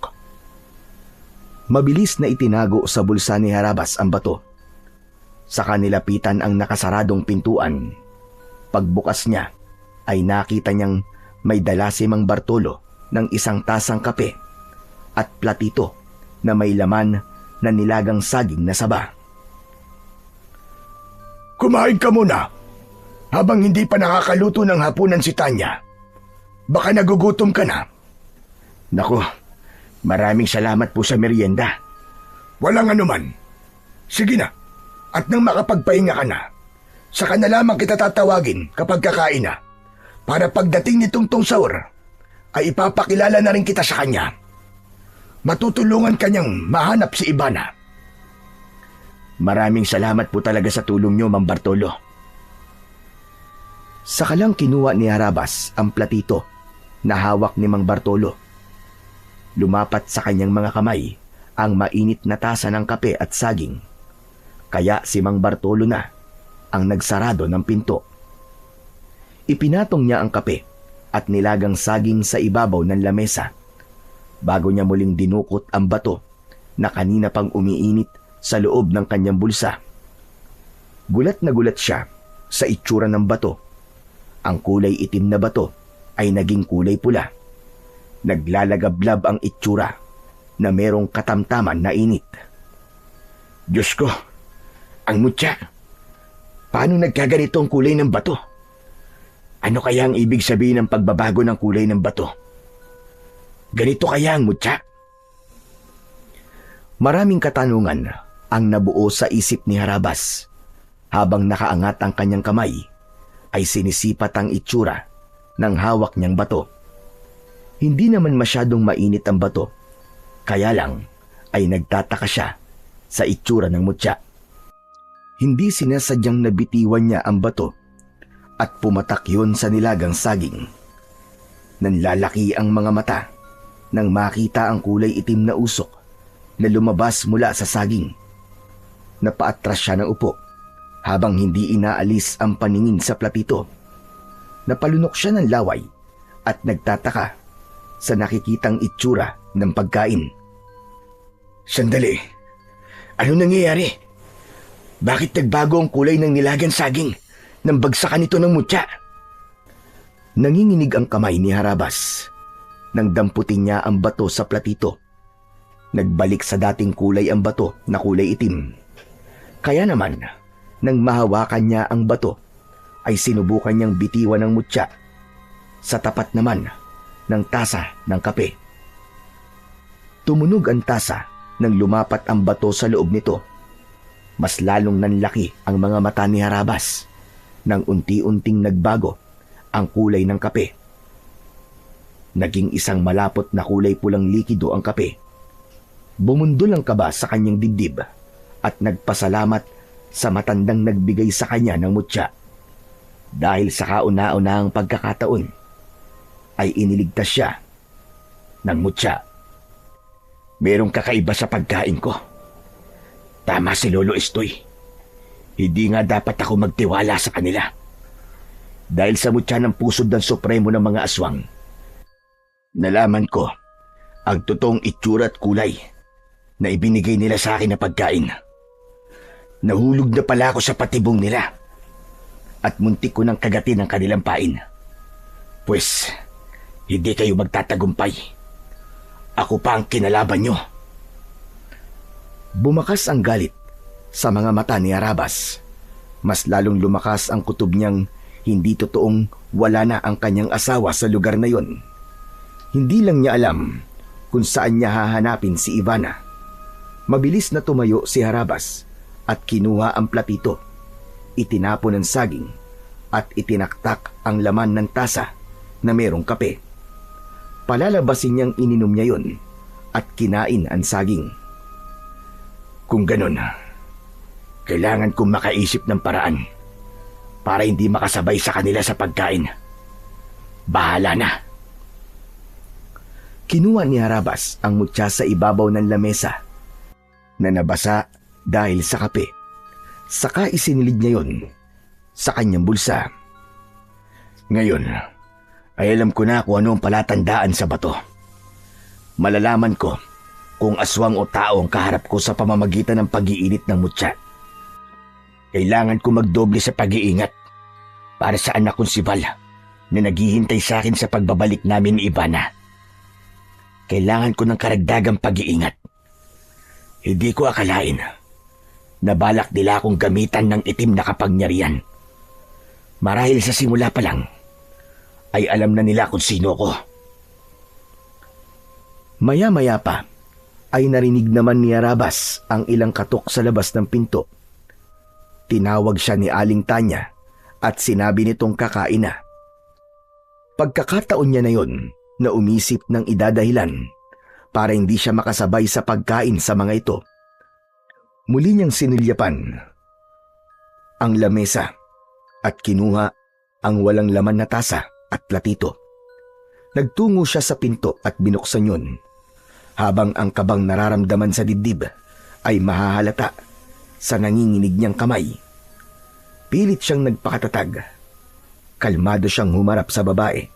A: Mabilis na itinago sa bulsa ni Harabas ang bato. Saka nilapitan ang nakasaradong pintuan. Pagbukas niya, ay nakita niyang may dala si Mang Bartolo ng isang tasang kape at platito na may laman na nilagang saging na saba.
D: Kumain ka muna habang hindi pa nakakaluto ng hapunan si Tanya. Baka nagugutom ka na.
A: Naku, maraming salamat po sa merienda.
D: Walang anuman. Sige na, at nang makapagpahinga ka na, saka na lamang kita tatawagin kapag kakain na, para pagdating ni Tungtong Saur, ay ipapakilala na rin kita sa kanya. Matutulungan kanyang mahanap si Ivana.
A: Maraming salamat po talaga sa tulong niyo, Mang Bartolo. Saka lang kinuha ni Harabas ang platito na hawak ni Mang Bartolo. Lumapat sa kanyang mga kamay ang mainit na tasa ng kape at saging. Kaya si Mang Bartolo na ang nagsarado ng pinto. Ipinatong niya ang kape at nilagang saging sa ibabaw ng lamesa bago niya muling dinukot ang bato na kanina pang umiinit sa loob ng kanyang bulsa. Gulat na gulat siya sa itsura ng bato. Ang kulay itim na bato ay naging kulay pula. Naglalagablab ang itsura na merong katamtaman na init.
C: Diyos ko, ang mutya. Paano nagkaganito ang kulay ng bato? Ano kaya ang ibig sabihin ng pagbabago ng kulay ng bato? Ganito kaya ang mutya?
A: Maraming katanungan ang nabuo sa isip ni Harabas. Habang nakaangat ang kanyang kamay, ay sinisipat ang itsura ng hawak niyang bato. Hindi naman masyadong mainit ang bato, kaya lang ay nagtataka siya sa itsura ng mutya. Hindi sinasadyang nabitiwan niya ang bato at pumatak yun sa nilagang saging. Nanlalaki ang mga mata nang makita ang kulay itim na usok na lumabas mula sa saging. Napaatras siya ng upo habang hindi inaalis ang paningin sa platito. Napalunok siya ng laway at nagtataka sa nakikitang itsura ng pagkain.
C: Sandali, ano nangyayari? Bakit nagbago ang kulay ng nilagang saging nang bagsakan ito ng mutya?
A: Nanginginig ang kamay ni Harabas nang damputin niya ang bato sa platito. Nagbalik sa dating kulay ang bato na kulay itim. Kaya naman, nang mahawakan niya ang bato, ay sinubukan niyang bitiwan ng mutya sa tapat naman ng tasa ng kape. Tumunog ang tasa nang lumapat ang bato sa loob nito. Mas lalong nanlaki ang mga mata ni Harabas nang unti-unting nagbago ang kulay ng kape. Naging isang malapot na kulay pulang likido ang kape. Bumundol ang kaba sa kanyang dibdib at nagpasalamat sa matandang nagbigay sa kanya ng mutya. Dahil sa kauna-unahang pagkakataon, ay iniligtas siya ng mutya.
C: Merong kakaiba sa pagkain ko. Tama si Lolo Estoy. Hindi nga dapat ako magtiwala sa kanila. Dahil sa mutya ng pusod ng Supremo ng mga aswang, nalaman ko ang totoong itsura at kulay na ibinigay nila sa akin na pagkain. Nahulog na pala ako sa patibong nila at muntik ko nang kagatin ang kanilang pain. Pues, hindi kayo magtatagumpay. Ako pa ang kinalaban nyo.
A: Bumakas ang galit sa mga mata ni Harabas. Mas lalong lumakas ang kutob niyang hindi totoong wala na ang kanyang asawa sa lugar na yon. Hindi lang niya alam kung saan niya hahanapin si Ivana. Mabilis na tumayo si Harabas at kinuha ang platito. Itinapon ang saging at itinaktak ang laman ng tasa na merong kape. Palalabasin niyang ininom niya yon at kinain ang saging.
D: Kung ganun, kailangan kong makaisip ng paraan para hindi makasabay sa kanila sa pagkain. Bahala na.
A: Kinuha ni Harabas ang mutya sa ibabaw ng lamesa na nabasa dahil sa kape. Saka isinilid niya yon sa kanyang bulsa.
D: Ngayon, ay alam ko na kung ano ang palatandaan sa bato. Malalaman ko kung aswang o tao ang kaharap ko sa pamamagitan ng pag-iinit ng mutya. Kailangan ko magdoble sa pag-iingat para sa anak kong si Val na naghihintay sa akin sa pagbabalik namin ni Ivana. Kailangan ko ng karagdagang pag-iingat. Hindi ko akalain na balak nila akong gamitan ng itim na kapangyarihan. Marahil sa simula pa lang, ay alam na nila kung sino ko.
A: Maya-maya pa, ay narinig naman ni Harabas ang ilang katok sa labas ng pinto. Tinawag siya ni Aling Tanya at sinabi nitong kakain na. Pagkakataon niya na yon na umisip ng idadahilan para hindi siya makasabay sa pagkain sa mga ito. Muli niyang sinilyapan ang lamesa at kinuha ang walang laman na tasa at platito. Nagtungo siya sa pinto at binuksan yun, habang ang kabang nararamdaman sa dibdib ay mahahalata sa nanginginig niyang kamay. Pilit siyang nagpakatatag. Kalmado siyang humarap sa babae.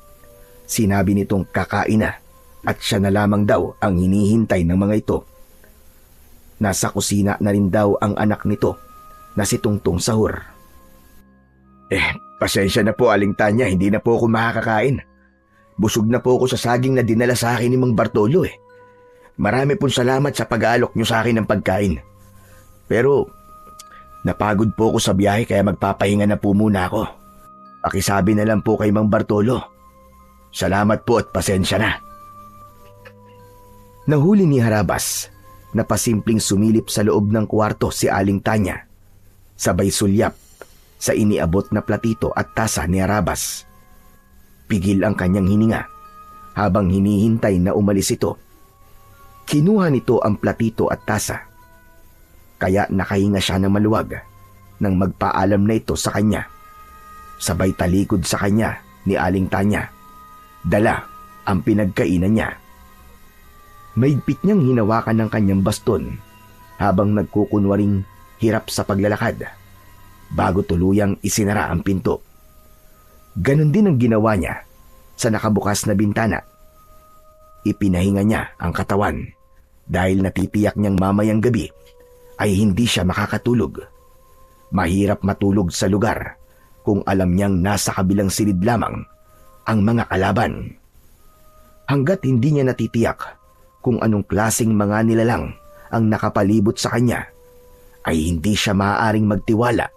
A: Sinabi nitong kakain na at siya na lamang daw ang hinihintay ng mga ito. Nasa kusina na rin daw ang anak nito na si Tungtong Sahur.
D: Pasensya na po, Aling Tanya, hindi na po ako makakakain. Busog na po ako sa saging na dinala sa akin ni Mang Bartolo Marami pong salamat sa pag-aalok niyo sa akin ng pagkain. Pero napagod po ako sa biyahe kaya magpapahinga na po muna ako. Pakisabi na lang po kay Mang Bartolo. Salamat po at pasensya na.
A: Nahuli ni Harabas na pasimpleng sumilip sa loob ng kwarto si Aling Tanya. Sabay sulyap sa iniabot na platito at tasa ni Harabas. Pigil ang kanyang hininga habang hinihintay na umalis ito. Kinuha nito ang platito at tasa. Kaya nakahinga siya ng maluwag nang magpaalam na ito sa kanya. Sabay talikod sa kanya ni Aling Tanya. Dala ang pinagkainan niya. Maigpit niyang hinawakan ng kanyang baston habang nagkukunwaring hirap sa paglalakad bago tuluyang isinara ang pinto. Ganon din ang ginawa niya sa nakabukas na bintana. Ipinahinga niya ang katawan dahil natitiyak niyang mamayang gabi ay hindi siya makakatulog. Mahirap matulog sa lugar kung alam niyang nasa kabilang silid lamang ang mga kalaban. Hanggat hindi niya natitiyak kung anong klaseng mga nilalang ang nakapalibot sa kanya, ay hindi siya maaaring magtiwala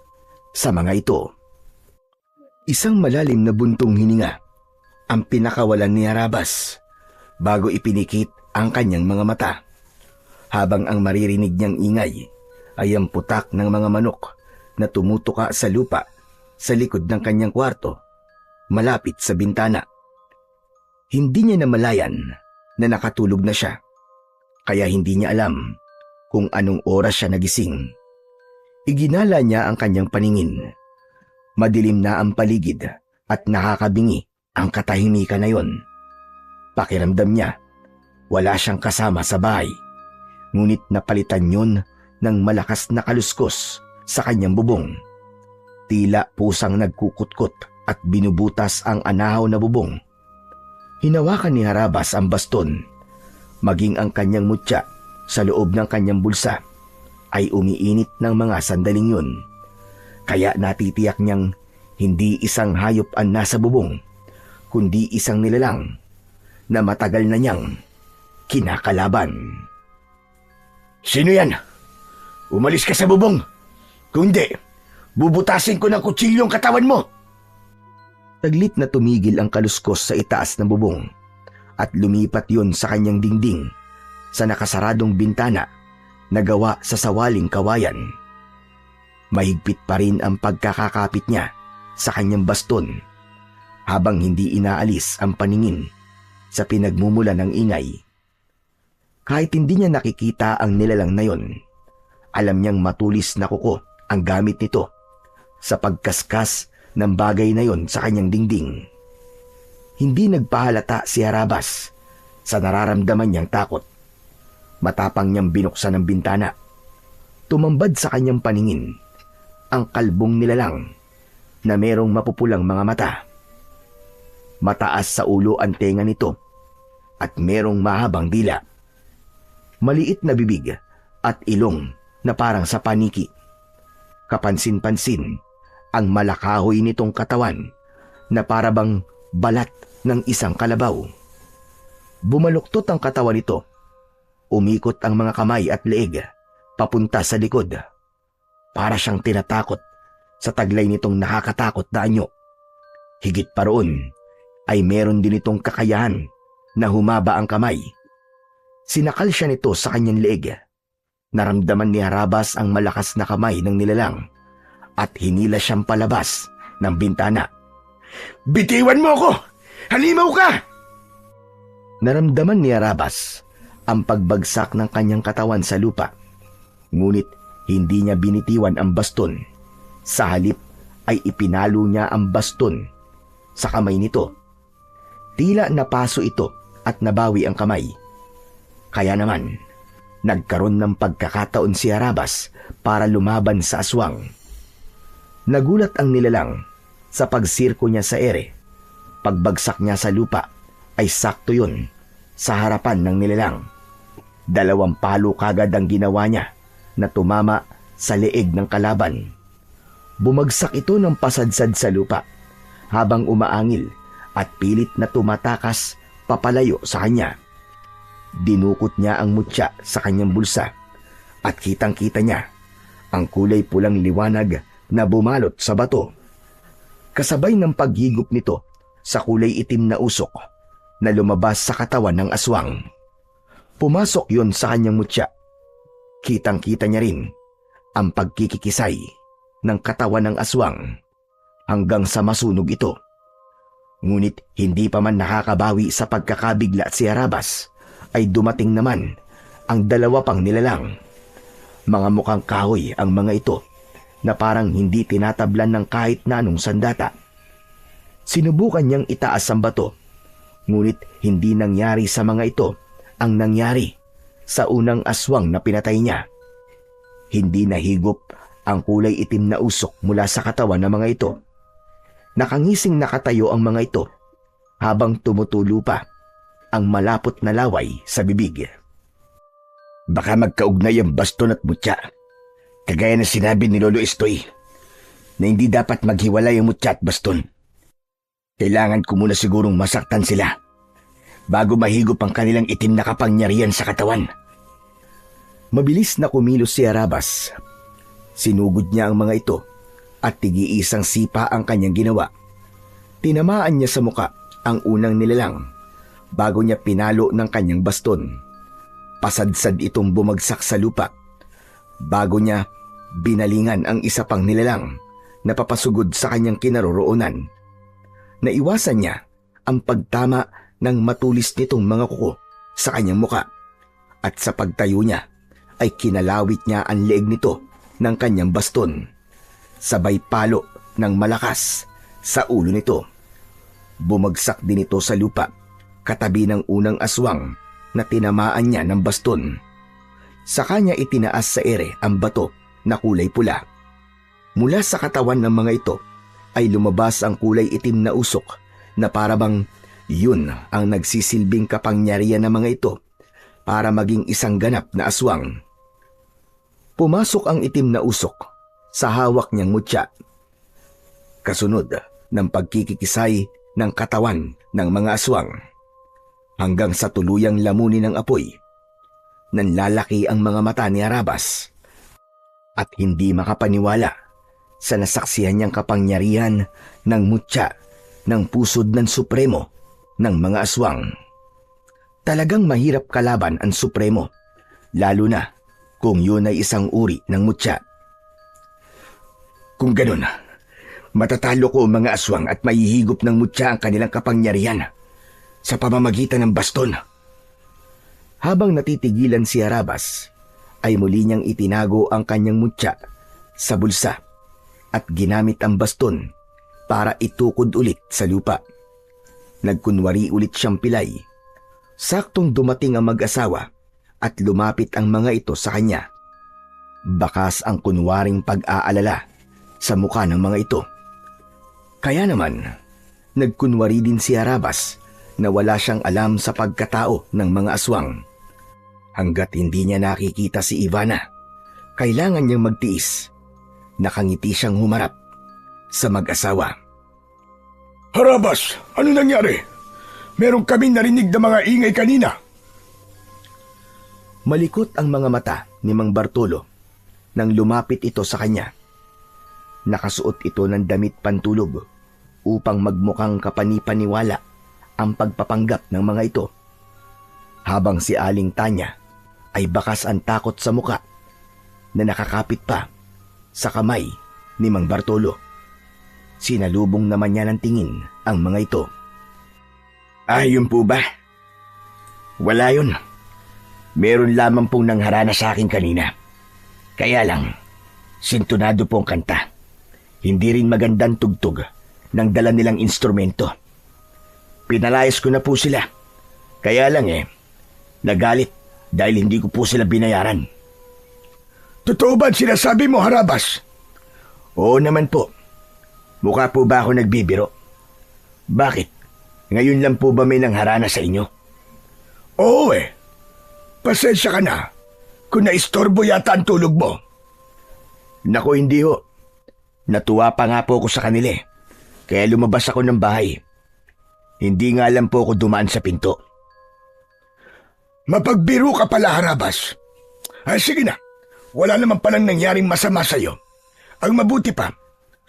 A: sa mga ito. Isang malalim na buntong hininga ang pinakawalan ni Harabas bago ipinikit ang kanyang mga mata, habang ang maririnig niyang ingay ay ang putak ng mga manok na tumutuka sa lupa sa likod ng kanyang kwarto, malapit sa bintana. Hindi niya namalayan na nakatulog na siya, kaya hindi niya alam kung anong oras siya nagising. Iginala niya ang kanyang paningin. Madilim na ang paligid at nakakabingi ang katahimikan na yon. Pakiramdam niya, wala siyang kasama sa bahay, ngunit napalitan yun ng malakas na kaluskos sa kanyang bubong. Tila pusang nagkukutkot at binubutas ang anahaw na bubong. Hinawakan ni Harabas ang baston, maging ang kanyang mutya sa loob ng kanyang bulsa ay umiinit ng mga sandaling yun. Kaya natitiyak niyang hindi isang hayop ang nasa bubong, kundi isang nilalang na matagal na niyang kinakalaban.
D: Sino yan? Umalis ka sa bubong. Kung hindi, bubutasin ko ng kutsilyo ang katawan mo.
A: Taglit na tumigil ang kaluskos sa itaas ng bubong at lumipat yon sa kanyang dingding sa nakasaradong bintana na gawa sa sawaling kawayan. Mahigpit pa rin ang pagkakakapit niya sa kanyang baston habang hindi inaalis ang paningin sa pinagmumula ng ingay. Kahit hindi niya nakikita ang nilalang na yon, alam niyang matulis na kuko ang gamit nito sa pagkaskas ng bagay na yon sa kanyang dingding. Hindi nagpahalata si Harabas sa nararamdaman niyang takot. Matapang niyang binuksan ang bintana. Tumambad sa kanyang paningin ang kalbong nilalang na merong mapupulang mga mata. Mataas sa ulo ang tenga nito at merong mahabang dila. Maliit na bibig at ilong na parang sa paniki. Kapansin-pansin ang malakahoy nitong katawan na parabang balat ng isang kalabaw. Bumaluktot ang katawan nito. Umikot ang mga kamay at leeg papunta sa likod. Para siyang tinatakot sa taglay nitong nakakatakot na anyo. Higit pa roon ay meron din itong kakayahan na humaba ang kamay. Sinakal siya nito sa kanyang leeg. Naramdaman ni Harabas ang malakas na kamay ng nilalang at hinila siyang palabas ng bintana.
D: Bitiwan mo ako! Halimaw ka!
A: Naramdaman ni Harabas ang pagbagsak ng kanyang katawan sa lupa. Ngunit hindi niya binitiwan ang baston. Sa halip ay ipinalo niya ang baston sa kamay nito. Tila napaso ito at nabawi ang kamay. Kaya naman, nagkaroon ng pagkakataon si Harabas para lumaban sa aswang. Nagulat ang nilalang sa pagsirko niya sa ere. Pagbagsak niya sa lupa ay sakto yun sa harapan ng nilalang. 2 palo kagad ang ginawa niya na tumama sa leeg ng kalaban. Bumagsak ito ng pasadsad sa lupa habang umaangil at pilit na tumatakas papalayo sa kanya. Dinukot niya ang mutya sa kanyang bulsa at kitang-kita niya ang kulay pulang liwanag na bumalot sa bato. Kasabay ng paghigop nito sa kulay itim na usok na lumabas sa katawan ng aswang. Pumasok yon sa kanyang mutya. Kitang-kita niya rin ang pagkikikisay ng katawan ng aswang hanggang sa masunog ito. Ngunit hindi pa man nakakabawi sa pagkakabigla si Harabas ay dumating naman ang 2 pang nilalang. Mga mukhang kahoy ang mga ito na parang hindi tinatablan ng kahit na anong sandata. Sinubukan niyang itaas ang bato, ngunit hindi nangyari sa mga ito ang nangyari sa unang aswang na pinatay niya. Hindi nahigop ang kulay itim na usok mula sa katawan ng mga ito. Nakangising nakatayo ang mga ito habang tumutulo pa ang malapot na laway sa bibig.
C: Baka magkaugnay ang baston at mutya. Kagaya na sinabi ni Lolo Estoy na hindi dapat maghiwalay ang mutya at baston. Kailangan ko muna sigurong masaktan sila bago mahigop ang kanilang itim na kapangyarihan sa katawan.
A: Mabilis na kumilos si Harabas. Sinugod niya ang mga ito at tigiisang sipa ang kanyang ginawa. Tinamaan niya sa muka ang unang nilalang bago niya pinalo ng kanyang baston. Pasadsad itong bumagsak sa lupa bago niya binalingan ang isa pang nilalang na papasugod sa kanyang kinaroroonan. Naiwasan niya ang pagtama ng matulis nitong mga kuko sa kanyang muka at sa pagtayo niya ay kinalawit niya ang leeg nito ng kanyang baston. Sabay palo ng malakas sa ulo nito. Bumagsak din ito sa lupa katabi ng unang aswang na tinamaan niya ng baston. Sa kanya itinaas sa ere ang bato na kulay pula. Mula sa katawan ng mga ito ay lumabas ang kulay itim na usok na parabang yun ang nagsisilbing kapangyarihan ng mga ito para maging isang ganap na aswang. Pumasok ang itim na usok sa hawak niyang mutya. Kasunod ng pagkikikisay ng katawan ng mga aswang hanggang sa tuluyang lamunin ng apoy. Nanlalaki ang mga mata ni Harabas at hindi makapaniwala sa nasaksihan niyang kapangyarihan ng mutya ng pusod ng supremo ng mga aswang. Talagang mahirap kalaban ang supremo, lalo na kung yun ay isang uri ng mutya. Kung ganun, matatalo ko ang mga aswang at mahihigop ng mutya ang kanilang kapangyarihan sa pamamagitan ng baston. Habang natitigilan si Harabas, ay muli niyang itinago ang kanyang mutya sa bulsa at ginamit ang baston para itukod ulit sa lupa. Nagkunwari ulit siyang pilay. Saktong dumating ang mag-asawa at lumapit ang mga ito sa kanya. Bakas ang kunwaring pag-aalala sa mukha ng mga ito. Kaya naman, nagkunwari din si Harabas na wala siyang alam sa pagkatao ng mga aswang. Hanggat hindi niya nakikita si Ivana, kailangan niyang magtiis. Nakangiti siyang humarap sa mag-asawa.
D: Harabas, ano nangyari? Meron kaming narinig na mga ingay kanina.
A: Malikot ang mga mata ni Mang Bartolo nang lumapit ito sa kanya. Nakasuot ito ng damit pantulog upang magmukhang kapanipaniwala ang pagpapanggap ng mga ito. Habang si Aling Tanya ay bakas ang takot sa muka na nakakapit pa sa kamay ni Mang Bartolo. Sinalubong naman niya ng tingin ang mga ito. Yun po ba? Wala yun. Meron lamang pong nangharana sa akin kanina. Kaya lang, sintonado po ang kanta. Hindi rin magandang tugtog ng dala nilang instrumento. Pinalayas ko na po sila. Kaya lang nagalit dahil hindi ko po sila binayaran.
D: Totoo ba ang sinasabi mo, Harabas?
A: Oo naman po. Mukha po ba ako nagbibiro? Bakit? Ngayon lang po ba may nangharana sa inyo?
D: Oo Pasensya ka na kung naistorbo yata ang tulog mo.
A: Naku, hindi ho. Natuwa pa nga po ako sa kanila kaya lumabas ako ng bahay. Hindi nga lang po ako dumaan sa pinto.
D: Mapagbiro ka pala, Harabas. Sige na, wala naman palang nangyaring masama sa'yo. Ang mabuti pa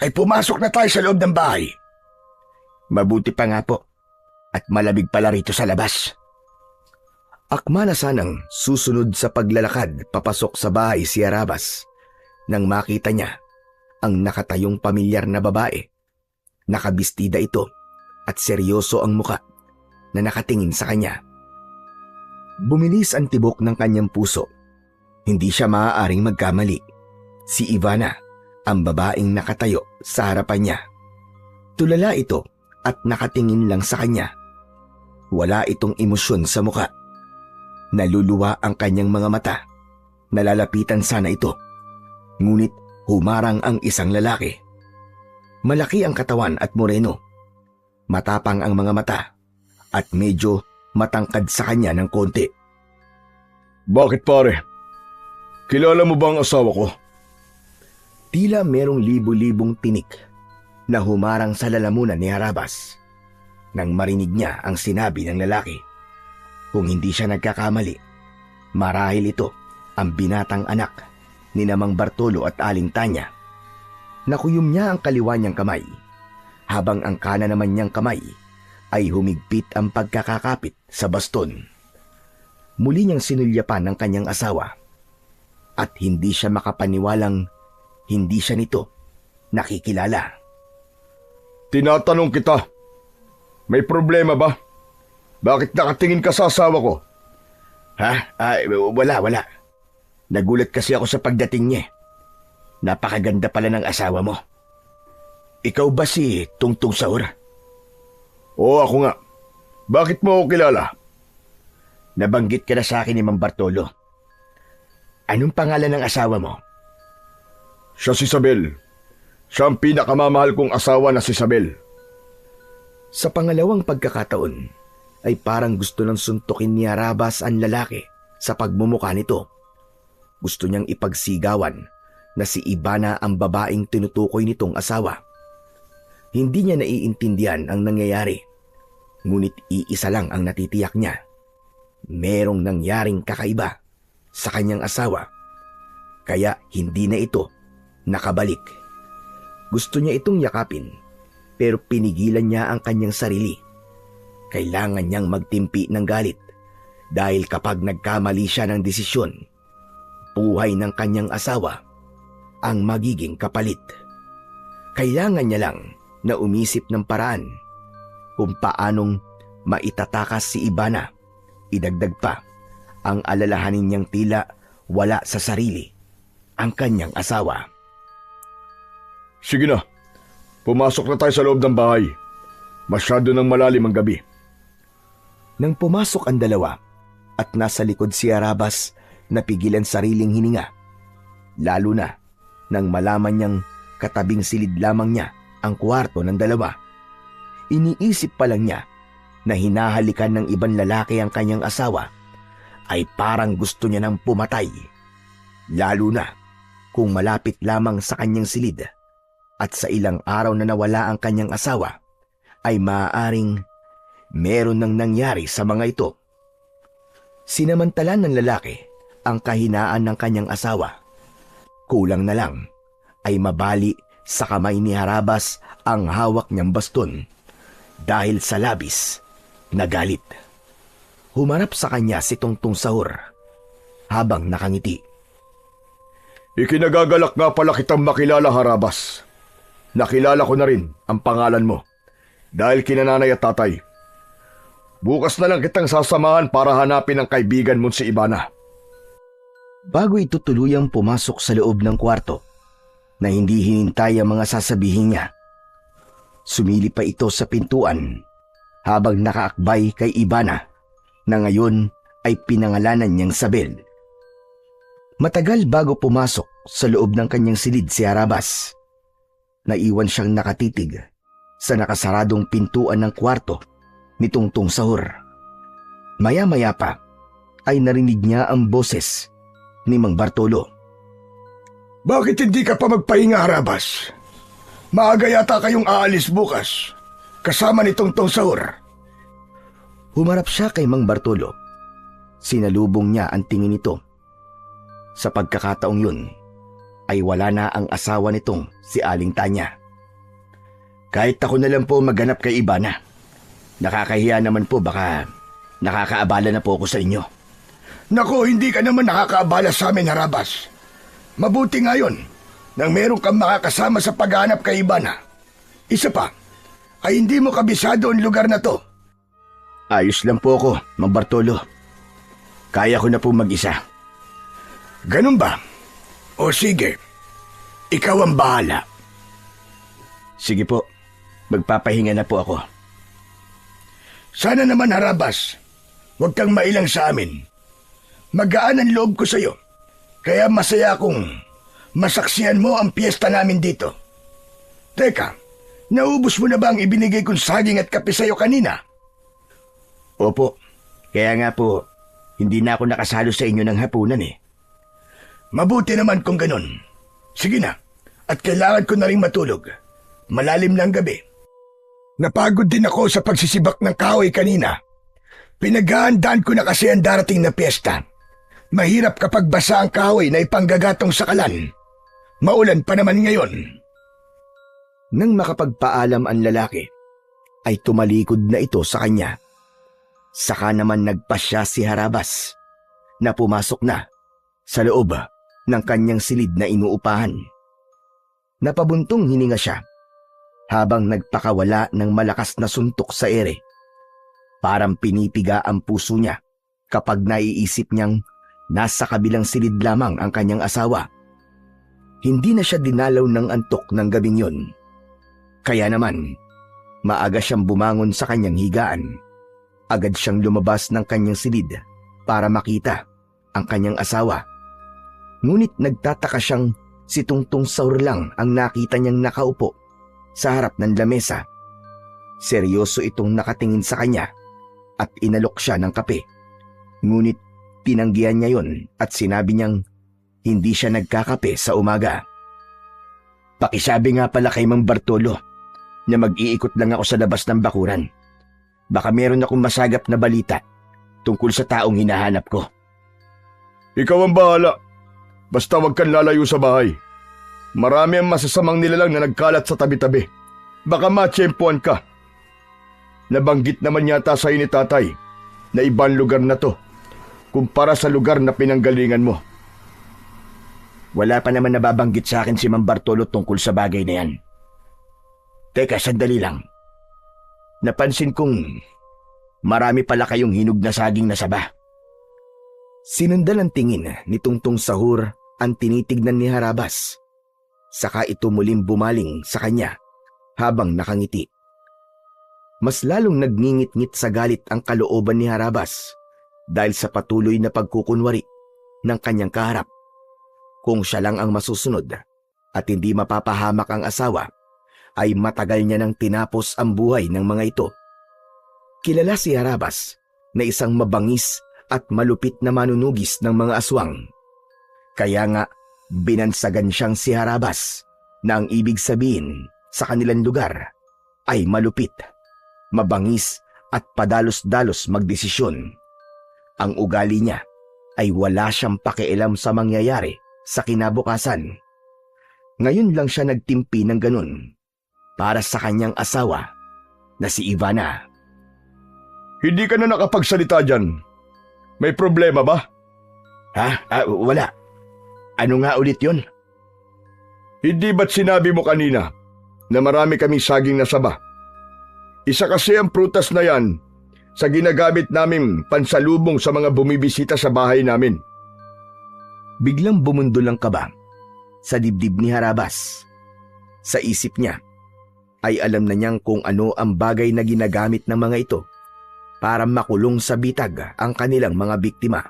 D: ay pumasok na tayo sa loob ng bahay.
A: Mabuti pa nga po at malamig pala rito sa labas. Akma na sanang susunod sa paglalakad papasok sa bahay si Harabas nang makita niya ang nakatayong pamilyar na babae. Nakabistida ito at seryoso ang muka na nakatingin sa kanya. Bumilis ang tibok ng kanyang puso. Hindi siya maaaring magkamali. Si Ivana, ang babaeng nakatayo sa harapan niya. Tulala ito at nakatingin lang sa kanya. Wala itong emosyon sa muka. Naluluwa ang kanyang mga mata. Nalalapitan sana ito. Ngunit humarang ang isang lalaki. Malaki ang katawan at moreno. Matapang ang mga mata at medyo matangkad sa kanya ng konti.
D: Bakit pare? Kilala mo ba ang asawa ko?
A: Tila merong libu-libong tinik na humarang sa lalamunan ni Harabas nang marinig niya ang sinabi ng lalaki. Kung hindi siya nagkakamali, marahil ito ang binatang anak ni Mang Bartolo at Aling Tanya. Nakuyom niya ang kaliwa niyang kamay, habang ang kanan naman niyang kamay ay humigpit ang pagkakakapit sa baston. Muli niyang sinulyapan ng kanyang asawa at hindi siya makapaniwalang hindi siya nito nakikilala.
D: Tinatanong kita, may problema ba? Bakit nakatingin ka sa asawa ko?
A: Wala. Nagulat kasi ako sa pagdating niya. Napakaganda pala ng asawa mo. Ikaw ba si Tungtung Saur?
D: Oo, ako nga. Bakit mo ako kilala?
A: Nabanggit ka na sa akin ni Mang Bartolo. Anong pangalan ng asawa mo?
D: Siya si Isabel. Siya ang pinakamamahal kong asawa na si Isabel.
A: Sa pangalawang pagkakataon, ay parang gusto nang suntukin ni Harabas ang lalaki sa pagmumukha nito. Gusto niyang ipagsigawan na si Ivana ang babaeng tinutukoy nitong asawa. Hindi niya naiintindihan ang nangyayari, ngunit iisa lang ang natitiyak niya. Merong nangyaring kakaiba sa kanyang asawa, kaya hindi na ito nakabalik. Gusto niya itong yakapin, pero pinigilan niya ang kanyang sarili. Kailangan niyang magtimpi ng galit dahil kapag nagkamali siya ng desisyon, buhay ng kanyang asawa ang magiging kapalit. Kailangan niya lang na umisip ng paraan kung paanong maitatakas si Ivana. Idagdag pa ang alalahanin niyang tila wala sa sarili ang kanyang asawa.
D: Sige na, pumasok na tayo sa loob ng bahay. Masyado nang malalim ang gabi.
A: Nang pumasok ang dalawa at nasa likod si Arabas, napigilan sariling hininga. Lalo na nang malaman niyang katabing silid lamang niya ang kwarto ng dalawa. Iniisip pa lang niya na hinahalikan ng ibang lalaki ang kanyang asawa ay parang gusto niya nang pumatay. Lalo na kung malapit lamang sa kanyang silid at sa ilang araw na nawala ang kanyang asawa ay maaaring meron nang nangyari sa mga ito. Sinamantala ng lalaki ang kahinaan ng kanyang asawa. Kulang na lang ay mabali sa kamay ni Harabas ang hawak niyang baston dahil sa labis na galit. Humarap sa kanya si Tungtong Sahur habang nakangiti.
D: Ikinagagalak nga pala kitang makilala, Harabas. Nakilala ko na rin ang pangalan mo dahil kinananay at tatay. Bukas na lang kitang sasamahan para hanapin ang kaibigan mo si Ivana.
A: Bago ito tuluyang pumasok sa loob ng kwarto na hindi hinintay ang mga sasabihin niya, sumili pa ito sa pintuan habang nakaakbay kay Ivana na ngayon ay pinangalanan niyang Sabel. Matagal bago pumasok sa loob ng kanyang silid si Harabas, naiwan siyang nakatitig sa nakasaradong pintuan ng kwarto ni Tungtong Sahur. Maya-maya pa ay narinig niya ang boses ni Mang Bartolo.
D: Bakit hindi ka pa magpahinga, Harabas? Maaga yata kayong aalis bukas kasama ni Tungtong Sahur.
A: Humarap siya kay Mang Bartolo. Sinalubong niya ang tingin nito. Sa pagkakataong yun ay wala na ang asawa nitong si Aling Tanya. Kahit ako na lang po maghanap kay Ivana. Nakakahiya naman po, baka nakakaabala na po ako sa inyo.
D: Naku, hindi ka naman nakakaabala sa amin, Harabas. Mabuti ngayon nang meron kang makakasama sa paghanap kay Ivana. Isa pa, ay hindi mo kabisado ang lugar na to.
A: Ayos lang po ako, Mang Bartolo. Kaya ko na po mag-isa.
D: Ganun ba? O sige, ikaw ang bahala.
A: Sige po, magpapahinga na po ako.
D: Sana naman, Harabas, huwag kang mailang sa amin. Magaan ang loob ko sa iyo, kaya masaya akong masaksihan mo ang piyesta namin dito. Teka, naubos mo na ba ang ibinigay kong saging at kape sa iyo kanina?
A: Opo, kaya nga po, hindi na ako nakasalo sa inyo ng hapunan eh.
D: Mabuti naman kung ganun. Sige na, at kailangan ko na rin matulog. Malalim na ang gabi. Napagod din ako sa pagsisibak ng kahoy kanina. Pinaghahandaan ko na kasi ang darating na piyesta. Mahirap kapag basa ang kahoy na ipanggagatong sa kalan. Maulan pa naman ngayon.
A: Nang makapagpaalam ang lalaki, ay tumalikod na ito sa kanya. Saka naman nagpasya si Harabas na pumasok na sa loob ng kanyang silid na inuupahan. Napabuntong hininga siya habang nagpakawala ng malakas na suntok sa ere. Parang pinipiga ang puso niya kapag naiisip niyang nasa kabilang silid lamang ang kanyang asawa. Hindi na siya dinalaw ng antok ng gabing yun. Kaya naman, maaga siyang bumangon sa kanyang higaan. Agad siyang lumabas ng kanyang silid para makita ang kanyang asawa. Ngunit nagtataka siyang si Tungtong Sahur lang ang nakita niyang nakaupo sa harap ng lamesa. Seryoso itong nakatingin sa kanya at inalok siya ng kape. Ngunit tinanggihan niya yon at sinabi niyang hindi siya nagkakape sa umaga. Pakisabi nga pala kay Mang Bartolo na mag-iikot lang ako sa labas ng bakuran. Baka meron akong masagap na balita tungkol sa taong hinahanap ko.
D: Ikaw ang bahala. Basta wag kang lalayo sa bahay. Marami ang masasamang nilalang na nagkalat sa tabi-tabi. Baka matsyempuan ka. Nabanggit naman yata sa'yo ni tatay na ibang lugar na to kumpara sa lugar na pinanggalingan mo.
C: Wala pa naman nababanggit sa akin si Mang Bartolo tungkol sa bagay na yan. Teka, sandali lang. Napansin kong marami pala kayong hinog na saging na saba.
A: Sinundan ang tingin ni Tungtong Sahur ang tinitignan ni Harabas. Saka ito muling bumaling sa kanya habang nakangiti. Mas lalong nagngingit-ngit sa galit ang kalooban ni Harabas dahil sa patuloy na pagkukunwari ng kanyang kaharap. Kung siya lang ang masusunod at hindi mapapahamak ang asawa, ay matagal niya nang tinapos ang buhay ng mga ito. Kilala si Harabas na isang mabangis at malupit na manunugis ng mga aswang. Kaya nga, binansagan siyang si Harabas na ang ibig sabihin sa kanilang lugar ay malupit, mabangis at padalos-dalos magdesisyon. Ang ugali niya ay wala siyang pakialam sa mangyayari sa kinabukasan. Ngayon lang siya nagtimpi ng ganun para sa kanyang asawa na si Ivana.
D: Hindi ka na nakapagsalita dyan. May problema ba?
C: Wala. Ano nga ulit yun?
D: Hindi ba't sinabi mo kanina na marami kaming saging na saba? Isa kasi ang prutas na yan sa ginagamit naming pansalubong sa mga bumibisita sa bahay namin.
A: Biglang bumundol ang kaba sa dibdib ni Harabas. Sa isip niya ay alam na niyang kung ano ang bagay na ginagamit ng mga ito para makulong sa bitag ang kanilang mga biktima.